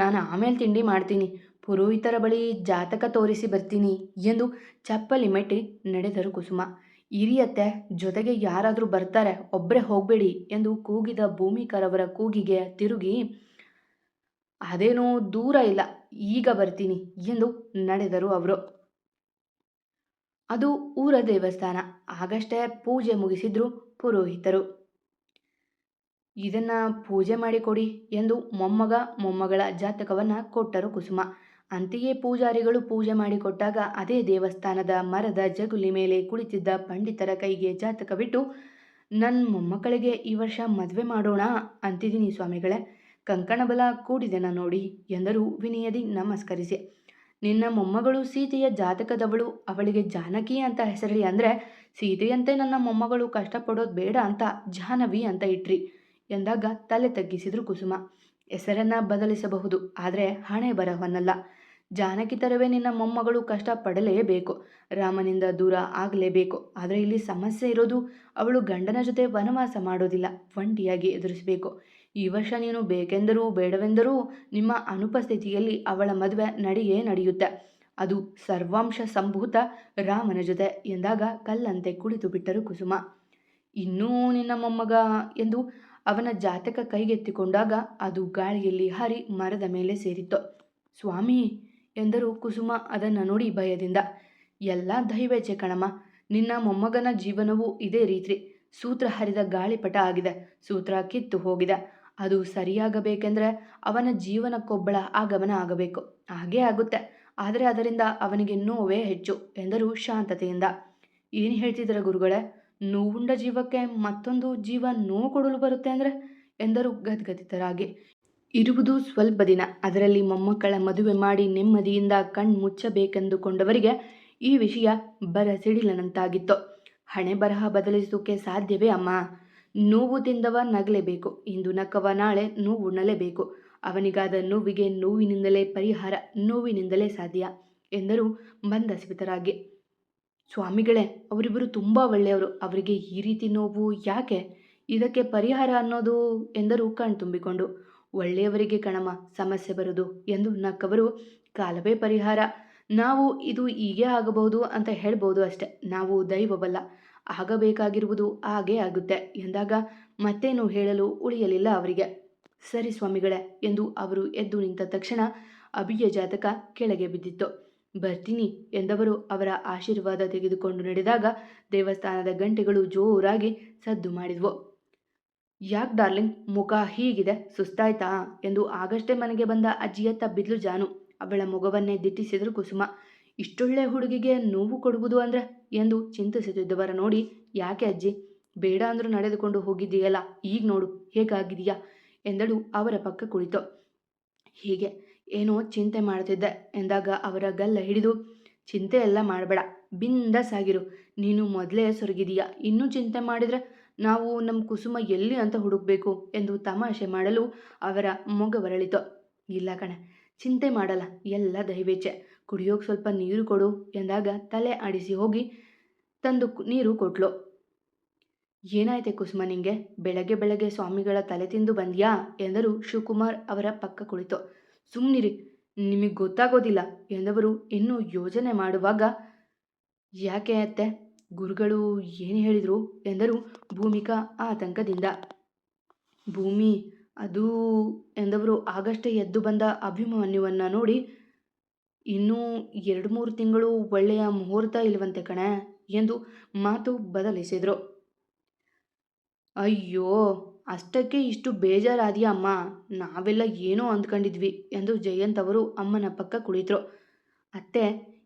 ನಾನು ಆಮೇಲೆ ತಿಂಡಿ ಮಾಡ್ತೀನಿ, ಪುರೋಹಿತರ ಬಳಿ ಜಾತಕ ತೋರಿಸಿ ಬರ್ತೀನಿ ಎಂದು ಚಪ್ಪಲಿ ಮೆಟ್ಟಿ ನಡೆದರು ಕುಸುಮ. ಇರಿಯತ್ತೆ, ಜೊತೆಗೆ ಯಾರಾದರೂ ಬರ್ತಾರೆ, ಒಬ್ಬರೇ ಹೋಗಬೇಡಿ ಎಂದು ಕೂಗಿದ ಭೂಮಿಕರವರ ಕೂಗಿಗೆ ತಿರುಗಿ, ಅದೇನೋ ದೂರ ಇಲ್ಲ, ಈಗ ಬರ್ತೀನಿ ಎಂದು ನಡೆದರು ಅವರು. ಅದು ಊರ ದೇವಸ್ಥಾನ. ಆಗಷ್ಟೇ ಪೂಜೆ ಮುಗಿಸಿದ್ರು ಪುರೋಹಿತರು. ಇದನ್ನ ಪೂಜೆ ಮಾಡಿಕೊಡಿ ಎಂದು ಮೊಮ್ಮಗಳ ಜಾತಕವನ್ನು ಕೊಟ್ಟರು ಕುಸುಮ. ಅಂತೆಯೇ ಪೂಜಾರಿಗಳು ಪೂಜೆ ಮಾಡಿಕೊಟ್ಟಾಗ ಅದೇ ದೇವಸ್ಥಾನದ ಮರದ ಜಗುಲಿ ಮೇಲೆ ಕುಳಿತಿದ್ದ ಪಂಡಿತರ ಕೈಗೆ ಜಾತಕವಿಟ್ಟು, ನನ್ನ ಮೊಮ್ಮಕ್ಕಳಿಗೆ ಈ ವರ್ಷ ಮದುವೆ ಮಾಡೋಣ ಅಂತಿದ್ದೀನಿ ಸ್ವಾಮಿಗಳೇ, ಕಂಕಣಬಲ ಕೂಡಿದೆನ ನೋಡಿ ಎಂದರು ವಿನಯದಿ ನಮಸ್ಕರಿಸಿ. ನಿನ್ನ ಮೊಮ್ಮಗಳು ಸೀತೆಯ ಜಾತಕದವಳು, ಅವಳಿಗೆ ಜಾನಕಿ ಅಂತ ಹೆಸರಲಿ ಅಂದರೆ ಸೀತೆಯಂತೆ ನನ್ನ ಮೊಮ್ಮಗಳು ಕಷ್ಟಪಡೋದು ಬೇಡ ಅಂತ ಜಾಹ್ನವಿ ಅಂತ ಇಟ್ರಿ ಎಂದಾಗ ತಲೆ ತಗ್ಗಿಸಿದ್ರು ಕುಸುಮ. ಹೆಸರನ್ನು ಬದಲಿಸಬಹುದು, ಆದರೆ ಹಣೆ ಬರಹವನ್ನಲ್ಲ. ಜಾನಕಿ ತರವೇ ನಿನ್ನ ಮೊಮ್ಮಗಳು ಕಷ್ಟಪಡಲೇಬೇಕು, ರಾಮನಿಂದ ದೂರ ಆಗಲೇಬೇಕು. ಆದರೆ ಇಲ್ಲಿ ಸಮಸ್ಯೆ ಇರೋದು, ಅವಳು ಗಂಡನ ಜೊತೆ ವನವಾಸ ಮಾಡೋದಿಲ್ಲ, ಒಂಟಿಯಾಗಿ ಎದುರಿಸಬೇಕು. ಈ ವರ್ಷ ನೀನು ಬೇಕೆಂದರೂ ಬೇಡವೆಂದರೂ ನಿಮ್ಮ ಅನುಪಸ್ಥಿತಿಯಲ್ಲಿ ಅವಳ ಮದುವೆ ನಡೆಯುತ್ತೆ, ಅದು ಸರ್ವಾಂಶ ಸಂಭೂತ ರಾಮನ ಜೊತೆ ಎಂದಾಗ ಕಲ್ಲಂತೆ ಕುಳಿತು ಬಿಟ್ಟರು ಕುಸುಮ. ಇನ್ನೂ ನಿನ್ನ ಮೊಮ್ಮಗ ಎಂದು ಅವನ ಜಾತಕ ಕೈಗೆತ್ತಿಕೊಂಡಾಗ ಅದು ಗಾಳಿಯಲ್ಲಿ ಹಾರಿ ಮರದ ಮೇಲೆ ಸೇರಿತ್ತು. ಸ್ವಾಮಿ ಎಂದರು ಕುಸುಮ ಅದನ್ನು ನೋಡಿ ಭಯದಿಂದ. ಎಲ್ಲ ದೈವೇಚ್ಛೆ ಕಣಮ್ಮ, ನಿನ್ನ ಮೊಮ್ಮಗನ ಜೀವನವೂ ಇದೇ ರೀತಿ ಸೂತ್ರ ಹರಿದ ಗಾಳಿಪಟ ಆಗಿದೆ, ಸೂತ್ರ ಕಿತ್ತು ಹೋಗಿದೆ. ಅದು ಸರಿಯಾಗಬೇಕೆಂದರೆ ಅವನ ಜೀವನಕ್ಕೊಬ್ಬಳ ಆಗಮನ ಆಗಬೇಕು, ಹಾಗೇ ಆಗುತ್ತೆ. ಆದರೆ ಅದರಿಂದ ಅವನಿಗೆ ನೋವೇ ಹೆಚ್ಚು ಎಂದರು ಶಾಂತತೆಯಿಂದ. ಏನು ಹೇಳ್ತಿದ್ದೀರ ಗುರುಗಳೇ, ನೋವುಂಡ ಜೀವಕ್ಕೆ ಮತ್ತೊಂದು ಜೀವ ನೋವು ಕೊಡಲು ಬರುತ್ತೆ ಅಂದರೆ ಎಂದರು ಗದ್ಗದಿತರಾಗಿ. ಇರುವುದು ಸ್ವಲ್ಪ ದಿನ, ಅದರಲ್ಲಿ ಮೊಮ್ಮಕ್ಕಳ ಮದುವೆ ಮಾಡಿ ನೆಮ್ಮದಿಯಿಂದ ಮುಚ್ಚಬೇಕೆಂದುಕೊಂಡವರಿಗೆ ಈ ವಿಷಯ ಸಿಡಿಲನಂತಾಗಿತ್ತು. ಹಣೆ ಬರಹ ಬದಲಿಸೋಕೆ ಸಾಧ್ಯವೇ ಅಮ್ಮ? ನೋವು ತಿಂದವ ನಗಲೇಬೇಕು, ಇಂದು ನಕ್ಕವ ನಾಳೆ ನೋವು ಉಣ್ಣಲೇಬೇಕು. ಅವನಿಗಾದ ನೋವಿಗೆ ನೋವಿನಿಂದಲೇ ಪರಿಹಾರ, ನೋವಿನಿಂದಲೇ ಸಾಧ್ಯ ಎಂದರು ಮಂದಸ್ಮಿತರಾಗಿ. ಸ್ವಾಮಿಗಳೇ, ಅವರಿಬ್ಬರು ತುಂಬ ಒಳ್ಳೆಯವರು, ಅವರಿಗೆ ಈ ರೀತಿ ನೋವು ಯಾಕೆ? ಇದಕ್ಕೆ ಪರಿಹಾರ ಅನ್ನೋದು ಎಂದರು ಕಣ್ತುಂಬಿಕೊಂಡು. ಒಳ್ಳೆಯವರಿಗೆ ಕಣಮ್ಮ ಸಮಸ್ಯೆ ಬರೋದು ಎಂದು ನಕ್ಕವರು. ಕಾಲವೇ ಪರಿಹಾರ, ನಾವು ಇದು ಹೀಗೆ ಆಗಬಹುದು ಅಂತ ಹೇಳ್ಬೋದು ಅಷ್ಟೆ, ನಾವು ದೈವವಲ್ಲ, ಆಗಬೇಕಾಗಿರುವುದು ಹಾಗೇ ಆಗುತ್ತೆ ಎಂದಾಗ ಮತ್ತೇನು ಹೇಳಲು ಉಳಿಯಲಿಲ್ಲ ಅವರಿಗೆ. ಸರಿ ಸ್ವಾಮಿಗಳೇ ಎಂದು ಅವರು ಎದ್ದು ನಿಂತ ತಕ್ಷಣ ಅಭಿಯ ಜಾತಕ ಕೆಳಗೆ ಬಿದ್ದಿತ್ತು. ಬರ್ತೀನಿ ಎಂದವರು ಅವರ ಆಶೀರ್ವಾದ ತೆಗೆದುಕೊಂಡು ನಡೆದಾಗ ದೇವಸ್ಥಾನದ ಗಂಟೆಗಳು ಜೋರಾಗಿ ಸದ್ದು ಮಾಡಿದ್ವು. ಯಾಕೆ ಡಾರ್ಲಿಂಗ್, ಮುಖ ಹೀಗಿದೆ, ಸುಸ್ತಾಯ್ತಾ ಎಂದು ಆಗಷ್ಟೇ ಮನೆಗೆ ಬಂದ ಅಜ್ಜಿಯ ತಬ್ಬಿದ್ಲು ಜಾನು. ಅವಳ ಮೊಗವನ್ನೇ ದಿಟ್ಟಿಸಿದ್ರು ಕುಸುಮ. ಇಷ್ಟೊಳ್ಳೆ ಹುಡುಗಿಗೆ ನೋವು ಕೊಡುವುದು ಅಂದರೆ ಎಂದು ಚಿಂತಿಸುತ್ತಿದ್ದವರ ನೋಡಿ, ಯಾಕೆ ಅಜ್ಜಿ, ಬೇಡ ಅಂದರೂ ನಡೆದುಕೊಂಡು ಹೋಗಿದ್ದೀಯಲ್ಲ, ಈಗ ನೋಡು ಹೇಗಾಗಿದೆಯಾ ಎಂದಳು ಅವರ ಪಕ್ಕ ಕುಳಿತು. ಹೀಗೆ ಏನೋ ಚಿಂತೆ ಮಾಡ್ತಿದ್ದೆ ಎಂದಾಗ ಅವರ ಗಲ್ಲ ಹಿಡಿದು, ಚಿಂತೆ ಎಲ್ಲ ಮಾಡಬೇಡ, ಬಿಂದಾಸ್ ಆಗಿರು, ನೀನು ಮೊದಲೇ ಸೊರಗಿದೀಯ, ಇನ್ನೂ ಚಿಂತೆ ಮಾಡಿದರೆ ನಾವು ನಮ್ಮ ಕುಸುಮ ಎಲ್ಲಿ ಅಂತ ಹುಡುಕ್ಬೇಕು ಎಂದು ತಮಾಷೆ ಮಾಡಲು ಅವರ ಮೊಗವರಳಿತು. ಇಲ್ಲ ಕಣೆ, ಚಿಂತೆ ಮಾಡಲ್ಲ, ಎಲ್ಲ ದೈವೇಚ್ಛೆ. ಕುಡಿಯೋಕೆ ಸ್ವಲ್ಪ ನೀರು ಕೊಡು ಎಂದಾಗ ತಲೆ ಆಡಿಸಿ ಹೋಗಿ ತಂದು ನೀರು ಕೊಟ್ಲು. ಏನಾಯ್ತೆ ಕುಸುಮ ನಿಂಗೆ? ಬೆಳಗ್ಗೆ ಬೆಳಗ್ಗೆ ಸ್ವಾಮಿಗಳ ತಲೆ ತಿಂದು ಬಂದ್ಯಾ ಎಂದರು ಶಿವಕುಮಾರ್ ಅವರ ಪಕ್ಕ ಕುಳಿತು. ಸುಮ್ಮನಿರಿ, ನಿಮಗೆ ಗೊತ್ತಾಗೋದಿಲ್ಲ ಎಂದವರು ಇನ್ನೂ ಯೋಚನೆ ಮಾಡುವಾಗ, ಯಾಕೆ ಅತ್ತೆ, ಗುರುಗಳು ಏನು ಹೇಳಿದರು ಎಂದರು ಭೂಮಿಕಾ ಆತಂಕದಿಂದ. ಭೂಮಿ, ಅದು ಎಂದವರು ಆಗಷ್ಟೇ ಎದ್ದು ಬಂದ ಅಭಿಮನ್ಯುವನ್ನು ನೋಡಿ, ಇನ್ನೂ 2-3 ತಿಂಗಳು ಒಳ್ಳೆಯ ಮುಹೂರ್ತ ಇಲ್ವಂತೆ ಕಣೆ ಎಂದು ಮಾತು ಬದಲಿಸಿದರು. ಅಯ್ಯೋ, ಅಷ್ಟಕ್ಕೆ ಇಷ್ಟು ಬೇಜಾರಾದ್ಯಾ ಅಮ್ಮ? ನಾವೆಲ್ಲ ಏನೋ ಅಂದ್ಕೊಂಡಿದ್ವಿ ಎಂದು ಜಯಂತ್ ಅವರು ಅಮ್ಮನ ಪಕ್ಕ ಕುಳಿತರು. ಅತ್ತೆ,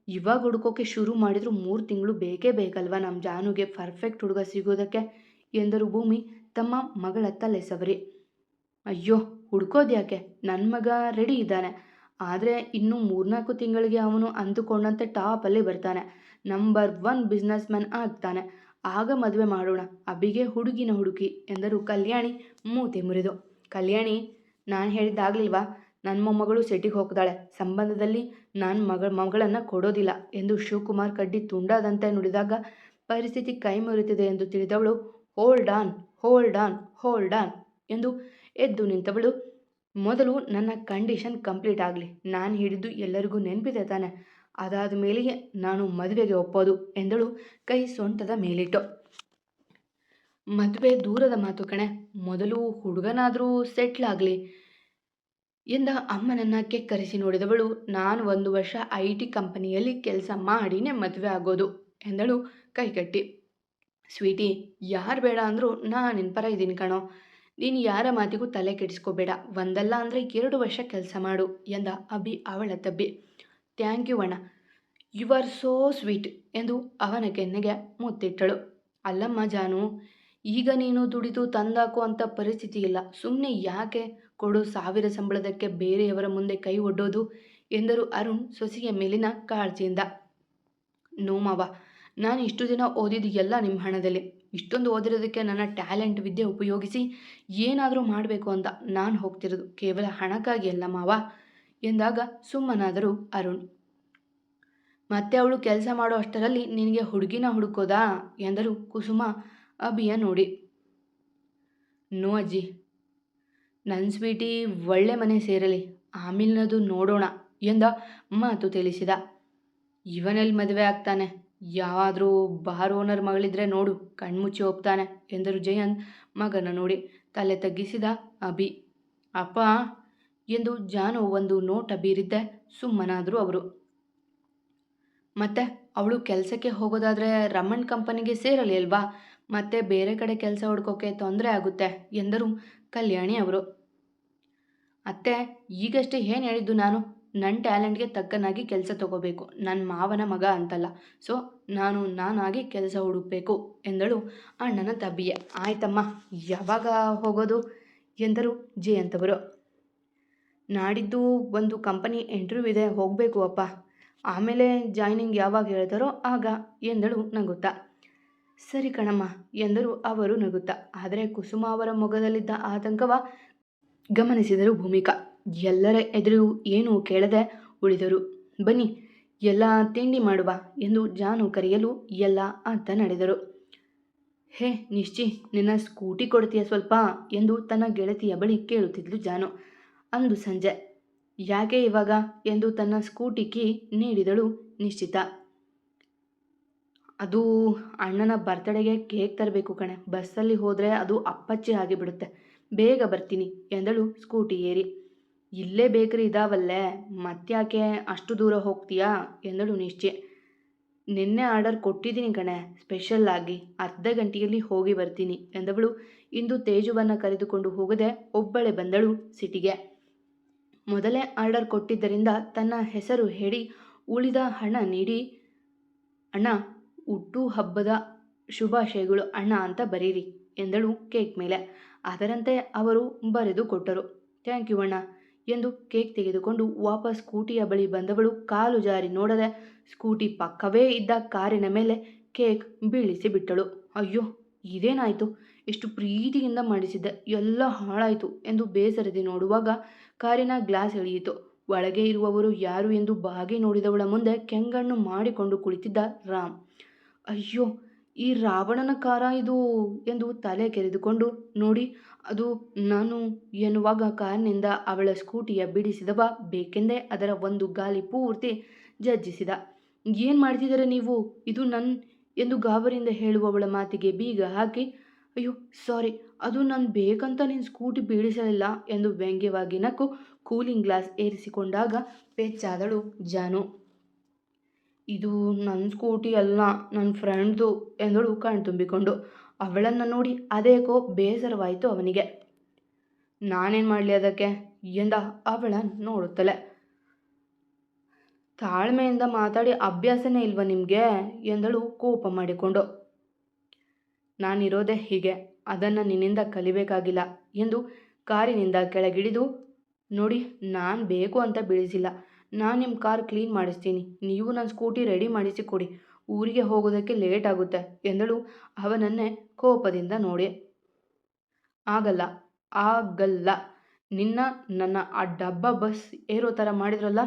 ಇವಾಗ ಹುಡ್ಕೋಕೆ ಶುರು ಮಾಡಿದ್ರು 3 ತಿಂಗಳು ಬೇಕೇ ಬೇಕಲ್ವಾ ನಮ್ಮ ಜಾನುಗೆ ಪರ್ಫೆಕ್ಟ್ ಹುಡುಗ ಸಿಗೋದಕ್ಕೆ ಎಂದರು ಭೂಮಿ ತಮ್ಮ ಮಗಳ ತಲೆ ಸವರಿ. ಅಯ್ಯೋ, ಹುಡ್ಕೋದ್ಯಾಕೆ, ನನ್ನ ಮಗ ರೆಡಿ ಇದ್ದಾನೆ. ಆದರೆ ಇನ್ನೂ 3-4 ತಿಂಗಳಿಗೆ ಅವನು ಅಂದುಕೊಂಡಂತೆ ಟಾಪಲ್ಲಿ ಬರ್ತಾನೆ, ನಂಬರ್ 1 ಬಿಸ್ನೆಸ್ ಮ್ಯಾನ್ ಆಗ್ತಾನೆ. ಆಗ ಮದುವೆ ಮಾಡೋಣ, ಅಬ್ಬಿಗೆ ಹುಡುಗಿನ ಹುಡುಕಿ ಎಂದರು ಕಲ್ಯಾಣಿ ಮೂತಿ ಮುರಿದು. ಕಲ್ಯಾಣಿ, ನಾನು ಹೇಳಿದ್ದಾಗಲಿಲ್ವಾ, ನನ್ನ ಮೊಮ್ಮಗಳು ಸಿಟಿಗೆ ಹೋಗ್ತಾಳೆ, ಸಂಬಂಧದಲ್ಲಿ ನಾನು ಮಗಳನ್ನು ಕೊಡೋದಿಲ್ಲ ಎಂದು ಶಿವಕುಮಾರ್ ಕಡ್ಡಿ ತುಂಡಾದಂತೆ ನುಡಿದಾಗ ಪರಿಸ್ಥಿತಿ ಕೈ ಮುರಿತಿದೆ ಎಂದು ತಿಳಿದವಳು, hold on hold on hold on ಎಂದು ಎದ್ದು ನಿಂತವಳು. ಮೊದಲು ನನ್ನ ಕಂಡೀಷನ್ ಕಂಪ್ಲೀಟ್ ಆಗಲಿ, ನಾನು ಹಿಡಿದು ಎಲ್ಲರಿಗೂ ನೆನಪಿದೆ ತಾನೆ, ಅದಾದ ಮೇಲೆಯೇ ನಾನು ಮದುವೆಗೆ ಒಪ್ಪೋದು ಎಂದಳು ಕೈ ಸೊಂಟದ ಮೇಲಿಟ್ಟು. ಮದುವೆ ದೂರದ ಮಾತು ಕಣೆ, ಮೊದಲು ಹುಡುಗನಾದರೂ ಸೆಟ್ಲ್ ಆಗಲಿ ಎಂದ ಅಮ್ಮನನ್ನು ಕೆಕ್ಕರಿಸಿ ನೋಡಿದವಳು. ನಾನು 1 ವರ್ಷ IT ಕಂಪನಿಯಲ್ಲಿ ಕೆಲಸ ಮಾಡಿನೇ ಮದುವೆ ಆಗೋದು ಎಂದಳು ಕೈಕಟ್ಟಿ. ಸ್ವೀಟಿ, ಯಾರು ಬೇಡ ಅಂದರೂ ನಾನು ನಿನ್ನ ಪರ ಇದ್ದೀನಿ ಕಣೋ, ನೀನು ಯಾರ ಮಾತಿಗೂ ತಲೆ ಕೆಡಿಸ್ಕೋಬೇಡ, ಒಂದಲ್ಲ ಅಂದರೆ 2 ವರ್ಷ ಕೆಲಸ ಮಾಡು ಎಂದ ಅಭಿ ಅವಳ ತಬ್ಬಿ. ಥ್ಯಾಂಕ್ ಯು ಅಣ್ಣ, ಯು ಆರ್ ಸೋ ಸ್ವೀಟ್ ಎಂದು ಅವನ ಕೆನ್ನೆಗೆ ಮುತ್ತಿಟ್ಟಳು. ಅಲ್ಲಮ್ಮ ಜಾನು, ಈಗ ನೀನು ದುಡಿದು ತಂದಾಕು ಅಂತ ಪರಿಸ್ಥಿತಿ ಇಲ್ಲ, ಸುಮ್ಮನೆ ಯಾಕೆ ಕೊಡು 1000 ಸಂಬಳದಕ್ಕೆ ಬೇರೆಯವರ ಮುಂದೆ ಕೈ ಒಡ್ಡೋದು ಎಂದರು ಅರುಣ್ ಸೊಸೆಯ ಮೇಲಿನ ಕಾಳಜಿಯಿಂದ. ನೋ ಮಾವ, ನಾನು ಇಷ್ಟು ದಿನ ಓದಿದ್ದು ಎಲ್ಲ ನಿಮ್ಮ ಹಣದಲ್ಲಿ. ಇಷ್ಟೊಂದು ಓದಿರೋದಕ್ಕೆ ನನ್ನ ಟ್ಯಾಲೆಂಟ್ ವಿದ್ಯೆ ಉಪಯೋಗಿಸಿ ಏನಾದರೂ ಮಾಡಬೇಕು ಅಂತ ನಾನು ಹೋಗ್ತಿರೋದು, ಕೇವಲ ಹಣಕ್ಕಾಗಿ ಅಲ್ಲ ಮಾವ ಎಂದಾಗ ಸುಮ್ಮನಾದರು ಅರುಣ್. ಮತ್ತೆ ಅವಳು ಕೆಲಸ ಮಾಡೋ ಅಷ್ಟರಲ್ಲಿ ನಿನಗೆ ಹುಡುಗಿನ ಹುಡುಕೋದಾ ಎಂದರು ಕುಸುಮ ಅಭಿಯ ನೋಡಿ. ನೋ ಅಜ್ಜಿ, ನನ್ನ ಸ್ವೀಟಿ ಒಳ್ಳೆ ಮನೆ ಸೇರಲಿ, ಆಮೇಲಿನದು ನೋಡೋಣ ಎಂದ ಮಾತು ತಿಳಿಸಿದ. ಇವನಲ್ಲಿ ಮದುವೆ ಆಗ್ತಾನೆ, ಯಾವಾದರೂ ಬಾರ್ ಓನರ್ ಮಗಳಿದ್ರೆ ನೋಡು, ಕಣ್ಮುಚ್ಚಿ ಹೋಗ್ತಾನೆ ಎಂದರು ಜಯಂತ್ ಮಗನ ನೋಡಿ. ತಲೆ ತಗ್ಗಿಸಿದ ಅಭಿ. ಅಪ್ಪ ಎಂದು ಜಾನು ಒಂದು ನೋಟ ಬೀರಿದ್ದೆ ಸುಮ್ಮನಾದರು ಅವರು. ಮತ್ತೆ ಅವಳು ಕೆಲಸಕ್ಕೆ ಹೋಗೋದಾದರೆ ರಮಣ್ ಕಂಪನಿಗೆ ಸೇರಲಿ ಅಲ್ವಾ, ಮತ್ತೆ ಬೇರೆ ಕಡೆ ಕೆಲಸ ಹುಡ್ಕೋಕೆ ತೊಂದರೆ ಆಗುತ್ತೆ ಎಂದರು ಕಲ್ಯಾಣಿ ಅವರು. ಅತ್ತೆ, ಈಗಷ್ಟೇ ಏನು ಹೇಳಿದ್ದು ನಾನು, ನನ್ನ ಟ್ಯಾಲೆಂಟ್ಗೆ ತಕ್ಕನಾಗಿ ಕೆಲಸ ತಗೋಬೇಕು, ನನ್ನ ಮಾವನ ಮಗ ಅಂತಲ್ಲ, ಸೊ ನಾನಾಗಿ ಕೆಲಸ ಹುಡುಕಬೇಕು ಎಂದಳು ಅಣ್ಣನ ತಬ್ಬಿಯೇ. ಆಯ್ತಮ್ಮ, ಯಾವಾಗ ಹೋಗೋದು ಎಂದರು ಜಯಂತ್ ಅವರು. ನಾಡಿದ್ದು ಒಂದು ಕಂಪನಿ ಇಂಟರ್ವ್ಯೂ ಇದೆ, ಹೋಗಬೇಕು ಅಪ್ಪ, ಆಮೇಲೆ ಜಾಯ್ನಿಂಗ್ ಯಾವಾಗ ಹೇಳ್ತಾರೋ ಆಗ ಎಂದಳು ನಗುತ್ತಾ. ಸರಿ ಕಣಮ್ಮ ಎಂದರು ಅವರು ನಗುತ್ತಾ. ಆದರೆ ಕುಸುಮ ಅವರ ಮೊಗದಲ್ಲಿದ್ದ ಆತಂಕವ ಗಮನಿಸಿದರು ಭೂಮಿಕಾ. ಎಲ್ಲರ ಎದುರು ಏನೂ ಕೇಳದೆ ಉಳಿದರು. ಬನ್ನಿ ಎಲ್ಲ ತಿಂಡಿ ಮಾಡುವ ಎಂದು ಜಾನು ಕರೆಯಲು ಎಲ್ಲ ಅಂತ ನಡೆದರು. ಹೇ ನಿಶ್ಚಿ, ನಿನ್ನ ಸ್ಕೂಟಿ ಕೊಡ್ತೀಯ ಸ್ವಲ್ಪ ಎಂದು ತನ್ನ ಗೆಳತಿಯ ಬಳಿ ಕೇಳುತ್ತಿದ್ಲು ಜಾನು. ಅಂದು ಸಂಜೆ. ಯಾಕೆ ಇವಾಗ ಎಂದು ತನ್ನ ಸ್ಕೂಟಿ ಕೀ ನೀಡಿದಳು ನಿಶ್ಚಿತ. ಅದು ಅಣ್ಣನ ಬರ್ತ್ಡೇಗೆ ಕೇಕ್ ತರಬೇಕು ಕಣೆ, ಬಸ್ಸಲ್ಲಿ ಹೋದರೆ ಅದು ಅಪ್ಪಚ್ಚಿ ಆಗಿಬಿಡುತ್ತೆ, ಬೇಗ ಬರ್ತೀನಿ ಎಂದಳು ಸ್ಕೂಟಿ ಏರಿ. ಇಲ್ಲೇ ಬೇಕರಿ ಇದಾವಲ್ಲೇ, ಮತ್ತ್ಯಾಕೆ ಅಷ್ಟು ದೂರ ಹೋಗ್ತೀಯಾ ಎಂದಳು ನಿಶ್ಚಯ. ನಿನ್ನೆ ಆರ್ಡರ್ ಕೊಟ್ಟಿದ್ದೀನಿ ಕಣೆ, ಸ್ಪೆಷಲ್ ಆಗಿ, ಅರ್ಧ ಗಂಟೆಯಲ್ಲಿ ಹೋಗಿ ಬರ್ತೀನಿ ಎಂದವಳು. ಇಂದು ತೇಜುವನ್ನು ಕರೆದುಕೊಂಡು ಹೋಗದೆ ಒಬ್ಬಳೇ ಬಂದಳು ಸಿಟಿಗೆ. ಮೊದಲೇ ಆರ್ಡರ್ ಕೊಟ್ಟಿದ್ದರಿಂದ ತನ್ನ ಹೆಸರು ಹೇಳಿ ಉಳಿದ ಹಣ ನೀಡಿ, ಅಣ್ಣ ಹುಟ್ಟು ಹಬ್ಬದ ಶುಭಾಶಯಗಳು ಅಣ್ಣ ಅಂತ ಬರೀರಿ ಎಂದಳು ಕೇಕ್ ಮೇಲೆ. ಅದರಂತೆ ಅವರು ಬರೆದು ಕೊಟ್ಟರು. ಥ್ಯಾಂಕ್ ಯು ಅಣ್ಣ ಎಂದು ಕೇಕ್ ತೆಗೆದುಕೊಂಡು ವಾಪಸ್ ಸ್ಕೂಟಿಯ ಬಳಿ ಬಂದವಳು ಕಾಲು ಜಾರಿ ನೋಡದೆ ಸ್ಕೂಟಿ ಪಕ್ಕವೇ ಇದ್ದ ಕಾರಿನ ಮೇಲೆ ಕೇಕ್ ಬೀಳಿಸಿ ಬಿಟ್ಟಳು. ಅಯ್ಯೋ, ಇದೇನಾಯಿತು ಎಷ್ಟು ಪ್ರೀತಿಯಿಂದ ಮಾಡಿಸಿದ್ದೆ, ಎಲ್ಲ ಹಾಳಾಯಿತು ಎಂದು ಬೇಸರದಿ ನೋಡುವಾಗ ಕಾರಿನ ಗ್ಲಾಸ್ ಇಳಿಯಿತು. ಒಳಗೆ ಇರುವವರು ಯಾರು ಎಂದು ಬಾಗಿ ನೋಡಿದವಳ ಮುಂದೆ ಕೆಂಗಣ್ಣು ಮಾಡಿಕೊಂಡು ಕುಳಿತಿದ್ದ ರಾಮ್. ಅಯ್ಯೋ, ಈ ರಾವಣನ ಕಾರ ಇದು ಎಂದು ತಲೆ ಕೆರೆದುಕೊಂಡು ನೋಡಿ, ಅದು ನಾನು ಎನ್ನುವಾಗ ಕಾರಿನಿಂದ ಅವಳ ಸ್ಕೂಟಿಯ ಬಿಡಿಸಿದವ ಬೇಕೆಂದೇ ಅದರ ಒಂದು ಗಾಲಿ ಪೂರ್ತಿ ಜಜ್ಜಿಸಿದ. ಏನು ಮಾಡ್ತಿದ್ದೀರ ನೀವು, ಇದು ನನ್ನ ಎಂದು ಗಾಬರಿಯಿಂದ ಹೇಳುವವಳ ಮಾತಿಗೆ ಬೀಗ ಹಾಕಿ, ಅಯ್ಯೋ ಸಾರಿ, ಅದು ನಾನು ಬೇಕಂತ ನಿನ್ನ ಸ್ಕೂಟಿ ಬೀಳಿಸಲಿಲ್ಲ ಎಂದು ವ್ಯಂಗ್ಯವಾಗಿ ನಕ್ಕು ಕೂಲಿಂಗ್ ಗ್ಲಾಸ್ ಏರಿಸಿಕೊಂಡಾಗ ಪೆಚ್ಚಾದಳು ಜಾನು. ಇದು ನನ್ನ ಸ್ಕೂಟಿ ಅಲ್ಲ, ನನ್ನ ಫ್ರೆಂಡ್ದು ಎಂದಳು ಕಣ್ತುಂಬಿಕೊಂಡು. ಅವಳನ್ನು ನೋಡಿ ಅದೇಕೋ ಬೇಸರವಾಯಿತು ಅವನಿಗೆ. ನಾನೇನು ಮಾಡಲಿ ಅದಕ್ಕೆ ಎಂದ ಅವಳ ನೋಡುತ್ತಲೇ. ತಾಳ್ಮೆಯಿಂದ ಮಾತಾಡಿ ಅಭ್ಯಾಸನೇ ಇಲ್ವ ನಿಮಗೆ ಎಂದಳು ಕೋಪ ಮಾಡಿಕೊಂಡು. ನಾನಿರೋದೇ ಹೀಗೆ, ಅದನ್ನು ನಿನ್ನಿಂದ ಕಲಿಬೇಕಾಗಿಲ್ಲ ಎಂದು ಕಾರಿನಿಂದ ಕೆಳಗಿಳಿದು, ನೋಡಿ ನಾನು ಬೇಕು ಅಂತ ಬೀಳಿಸಿಲ್ಲ, ನಾನು ನಿಮ್ಮ ಕಾರ್ ಕ್ಲೀನ್ ಮಾಡಿಸ್ತೀನಿ, ನೀವು ನನ್ನ ಸ್ಕೂಟಿ ರೆಡಿ ಮಾಡಿಸಿ ಕೊಡಿ, ಊರಿಗೆ ಹೋಗೋದಕ್ಕೆ ಲೇಟ್ ಆಗುತ್ತೆ ಎಂದಳು ಅವನನ್ನೇ ಕೋಪದಿಂದ ನೋಡಿ. ಆಗಲ್ಲ ಆಗಲ್ಲ, ನನ್ನ ಆ ಡಬ್ಬ ಬಸ್ ಏರೋ ಥರ ಮಾಡಿದ್ರಲ್ಲ,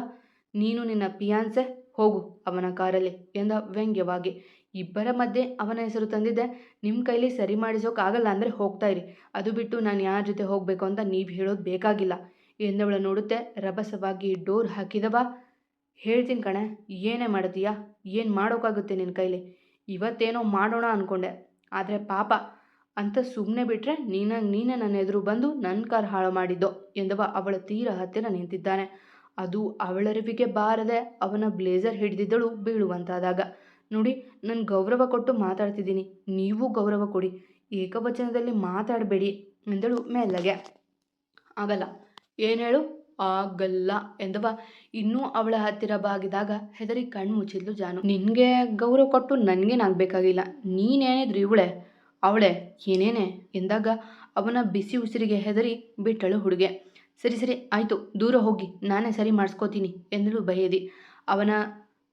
ನೀನು ನಿನ್ನ ಪಿಯಾನ್ಸೆ, ಹೋಗು ಅವನ ಕಾರಲ್ಲಿ ಎಂದ ವ್ಯಂಗ್ಯವಾಗಿ. ಇಬ್ಬರ ಮಧ್ಯೆ ಅವನ ಹೆಸರು ತಂದಿದ್ದೆ, ನಿಮ್ಮ ಕೈಲಿ ಸರಿ ಮಾಡಿಸೋಕ್ಕಾಗಲ್ಲ ಅಂದರೆ ಹೋಗ್ತಾ ಇರಿ, ಅದು ಬಿಟ್ಟು ನಾನು ಯಾರ ಜೊತೆ ಹೋಗಬೇಕು ಅಂತ ನೀವು ಹೇಳೋದು ಬೇಕಾಗಿಲ್ಲ ಎಂದವಳ ನೋಡುತ್ತೆ ರಭಸವಾಗಿ ಡೋರ್ ಹಾಕಿದವ. ಹೇಳ್ತೀನಿ ಕಣೆ, ಏನೇ ಮಾಡ್ತೀಯಾ, ಏನು ಮಾಡೋಕ್ಕಾಗುತ್ತೆ ನಿನ್ನ ಕೈಲಿ, ಇವತ್ತೇನೋ ಮಾಡೋಣ ಅಂದ್ಕೊಂಡೆ, ಆದರೆ ಪಾಪ ಅಂತ ಸುಮ್ಮನೆ ಬಿಟ್ಟರೆ ನೀನೇ ನನ್ನ ಎದುರು ಬಂದು ನನ್ನ ಕಾರ್ ಹಾಳು ಮಾಡಿದ್ದೋ ಎಂದವ ಅವಳ ತೀರ ಹತ್ತಿರ ನಿಂತಿದ್ದಾನೆ. ಅದು ಅವಳರಿವಿಗೆ ಬಾರದೆ ಅವನ ಬ್ಲೇಸರ್ ಹಿಡಿದಿದ್ದಳು ಬೀಳುವಂತಾದಾಗ. ನೋಡಿ, ನಾನು ಗೌರವ ಕೊಟ್ಟು ಮಾತಾಡ್ತಿದ್ದೀನಿ, ನೀವು ಗೌರವ ಕೊಡಿ, ಏಕವಚನದಲ್ಲಿ ಮಾತಾಡಬೇಡಿ ಎಂದಳು ಮೆಲ್ಲಗೆ. ಆಗಲ್ಲ, ಏನು ಹೇಳು, ಆಗಲ್ಲ ಎಂದವ ಇನ್ನೂ ಅವಳ ಹತ್ತಿರ ಬಾಗಿದಾಗ ಹೆದರಿ ಕಣ್ಣು ಮುಚ್ಚಿದ್ಲು ಜಾನು. ನಿನಗೆ ಗೌರವ ಕೊಟ್ಟು ನನಗೇನಾಗಬೇಕಾಗಿಲ್ಲ, ನೀನೇನಿದ್ರು ಅವಳೆ ಏನೇನೆ ಎಂದಾಗ ಅವನ ಬಿಸಿ ಉಸಿರಿಗೆ ಹೆದರಿ ಬಿಟ್ಟಳು ಹುಡುಗೆ. ಸರಿ ಸರಿ ಆಯಿತು, ದೂರ ಹೋಗಿ, ನಾನೇ ಸರಿ ಮಾಡಿಸ್ಕೋತೀನಿ ಎಂದಳು ಬೈಯದಿ. ಅವನ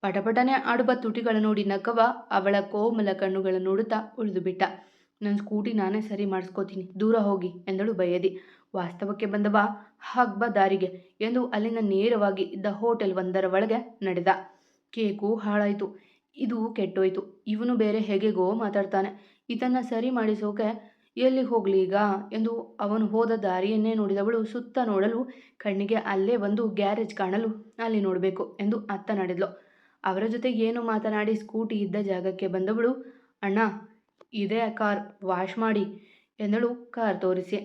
ಪಟಪಟನೆ ಆಡುವ ತುಟಿಗಳ ನೋಡಿ ನಕ್ಕವ ಅವಳ ಕೋಮಲ ಕಣ್ಣುಗಳ ನೋಡುತ್ತಾ ಉಳಿದು ಬಿಟ್ಟ. ನನ್ನ ಸ್ಕೂಟಿ ನಾನೇ ಸರಿ ಮಾಡಿಸ್ಕೋತೀನಿ, ದೂರ ಹೋಗಿ ಎಂದಳು ಬೈಯದಿ. ವಾಸ್ತವಕ್ಕೆ ಬಂದವ ಹಗ್ಬ ದಾರಿಗೆ ಎಂದು ಅಲ್ಲಿಂದ ನೇರವಾಗಿ ಇದ್ದ ಹೋಟೆಲ್ ಒಂದರ ಒಳಗೆ ನಡೆದ. ಕೇಕು ಹಾಳಾಯಿತು, ಇದು ಕೆಟ್ಟೋಯ್ತು, ಇವನು ಬೇರೆ ಹೇಗೆಗೋ ಮಾತಾಡ್ತಾನೆ, ಇದನ್ನು ಸರಿ ಮಾಡಿಸೋಕೆ ಎಲ್ಲಿಗೆ ಹೋಗಲಿ ಈಗ ಎಂದು ಅವನು ಹೋದ ದಾರಿಯನ್ನೇ ನೋಡಿದವಳು ಸುತ್ತ ನೋಡಲು ಕಣ್ಣಿಗೆ ಅಲ್ಲೇ ಒಂದು ಗ್ಯಾರೇಜ್ ಕಾಣಲು ಅಲ್ಲಿ ನೋಡಬೇಕು ಎಂದು ಅತ್ತ ನಡೆದ್ಲು. ಅವರ ಜೊತೆ ಏನು ಮಾತನಾಡಿ ಸ್ಕೂಟಿ ಇದ್ದ ಜಾಗಕ್ಕೆ ಬಂದವಳು, ಅಣ್ಣ ಇದೇ ಕಾರ್, ವಾಶ್ ಮಾಡಿ ಎಂದಳು ಕಾರ್ ತೋರಿಸಿ.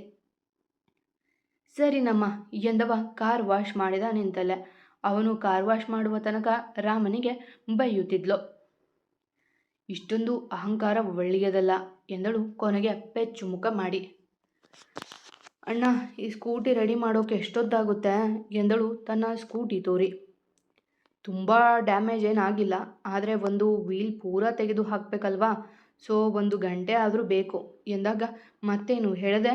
ಸರಿನಮ್ಮ ಎಂದವ ಕಾರ್ ವಾಶ್ ಮಾಡಿದ ನಿಂತಲ್ಲೇ. ಅವನು ಕಾರ್ ವಾಶ್ ಮಾಡುವ ತನಕ ರಾಮನಿಗೆ ಬೈಯುತ್ತಿದ್ಲು. ಇಷ್ಟೊಂದು ಅಹಂಕಾರ ಒಳ್ಳೆಯದಲ್ಲ ಎಂದಳು ಕೊನೆಗೆ ಪೆಚ್ಚು ಮುಖ ಮಾಡಿ. ಅಣ್ಣ ಈ ಸ್ಕೂಟಿ ರೆಡಿ ಮಾಡೋಕೆ ಎಷ್ಟೊತ್ತಾಗುತ್ತೆ ಎಂದಳು ತನ್ನ ಸ್ಕೂಟಿ ತೋರಿ. ತುಂಬ ಡ್ಯಾಮೇಜ್ ಏನಾಗಿಲ್ಲ, ಆದರೆ ಒಂದು ವೀಲ್ ಪೂರಾ ತೆಗೆದು ಹಾಕಬೇಕಲ್ವಾ, ಸೊ 1 ಗಂಟೆ ಆದರೂ ಬೇಕು ಎಂದಾಗ ಮತ್ತೇನು ಹೇಳದೆ,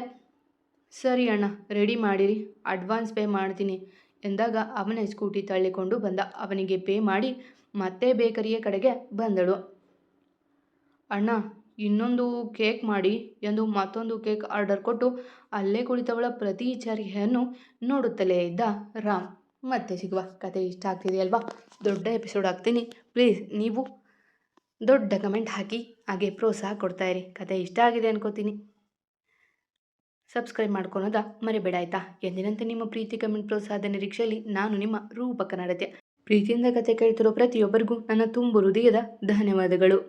ಸರಿ ಅಣ್ಣ ರೆಡಿ ಮಾಡಿರಿ, ಅಡ್ವಾನ್ಸ್ ಪೇ ಮಾಡ್ತೀನಿ ಎಂದಾಗ ಅವನೇ ಸ್ಕೂಟಿ ತಳ್ಳಿಕೊಂಡು ಬಂದ. ಅವನಿಗೆ ಪೇ ಮಾಡಿ ಮತ್ತೆ ಬೇಕರಿಯ ಕಡೆಗೆ ಬಂದಳು. ಅಣ್ಣ ಇನ್ನೊಂದು ಕೇಕ್ ಮಾಡಿ ಎಂದು ಮತ್ತೊಂದು ಕೇಕ್ ಆರ್ಡರ್ ಕೊಟ್ಟು ಅಲ್ಲೇ ಕುಳಿತವಳ ಪ್ರತಿ ಚರ್ಯೆಯನ್ನು ನೋಡುತ್ತಲೇ ಇದ್ದ ರಾಮ್. ಮತ್ತೆ ಸಿಗುವ. ಕತೆ ಇಷ್ಟ ಆಗ್ತಿದೆಯಲ್ವಾ? ದೊಡ್ಡ ಎಪಿಸೋಡ್ ಹಾಕ್ತೀನಿ, ಪ್ಲೀಸ್ ನೀವು ದೊಡ್ಡ ಕಮೆಂಟ್ ಹಾಕಿ ಹಾಗೆ ಪ್ರೋತ್ಸಾಹ ಕೊಡ್ತಾಯಿರಿ. ಕತೆ ಇಷ್ಟ ಆಗಿದೆ ಅನ್ಕೋತೀನಿ. ಸಬ್ಸ್ಕ್ರೈಬ್ ಮಾಡ್ಕೊಳೋದ ಮರಿಬೇಡ ಆಯಿತಾ? ಎಂದಿನಂತೆ ನಿಮ್ಮ ಪ್ರೀತಿ ಕಮೆಂಟ್ ಪ್ರೋತ್ಸಾಹದ ನಿರೀಕ್ಷೆಯಲ್ಲಿ ನಾನು ನಿಮ್ಮ ರೂಪ ಕನ್ನಡತೆ. ಪ್ರೀತಿಯಿಂದ ಕತೆ ಕೇಳ್ತಿರೋ ಪ್ರತಿಯೊಬ್ಬರಿಗೂ ನನ್ನ ತುಂಬು ಹೃದಯದ ಧನ್ಯವಾದಗಳು.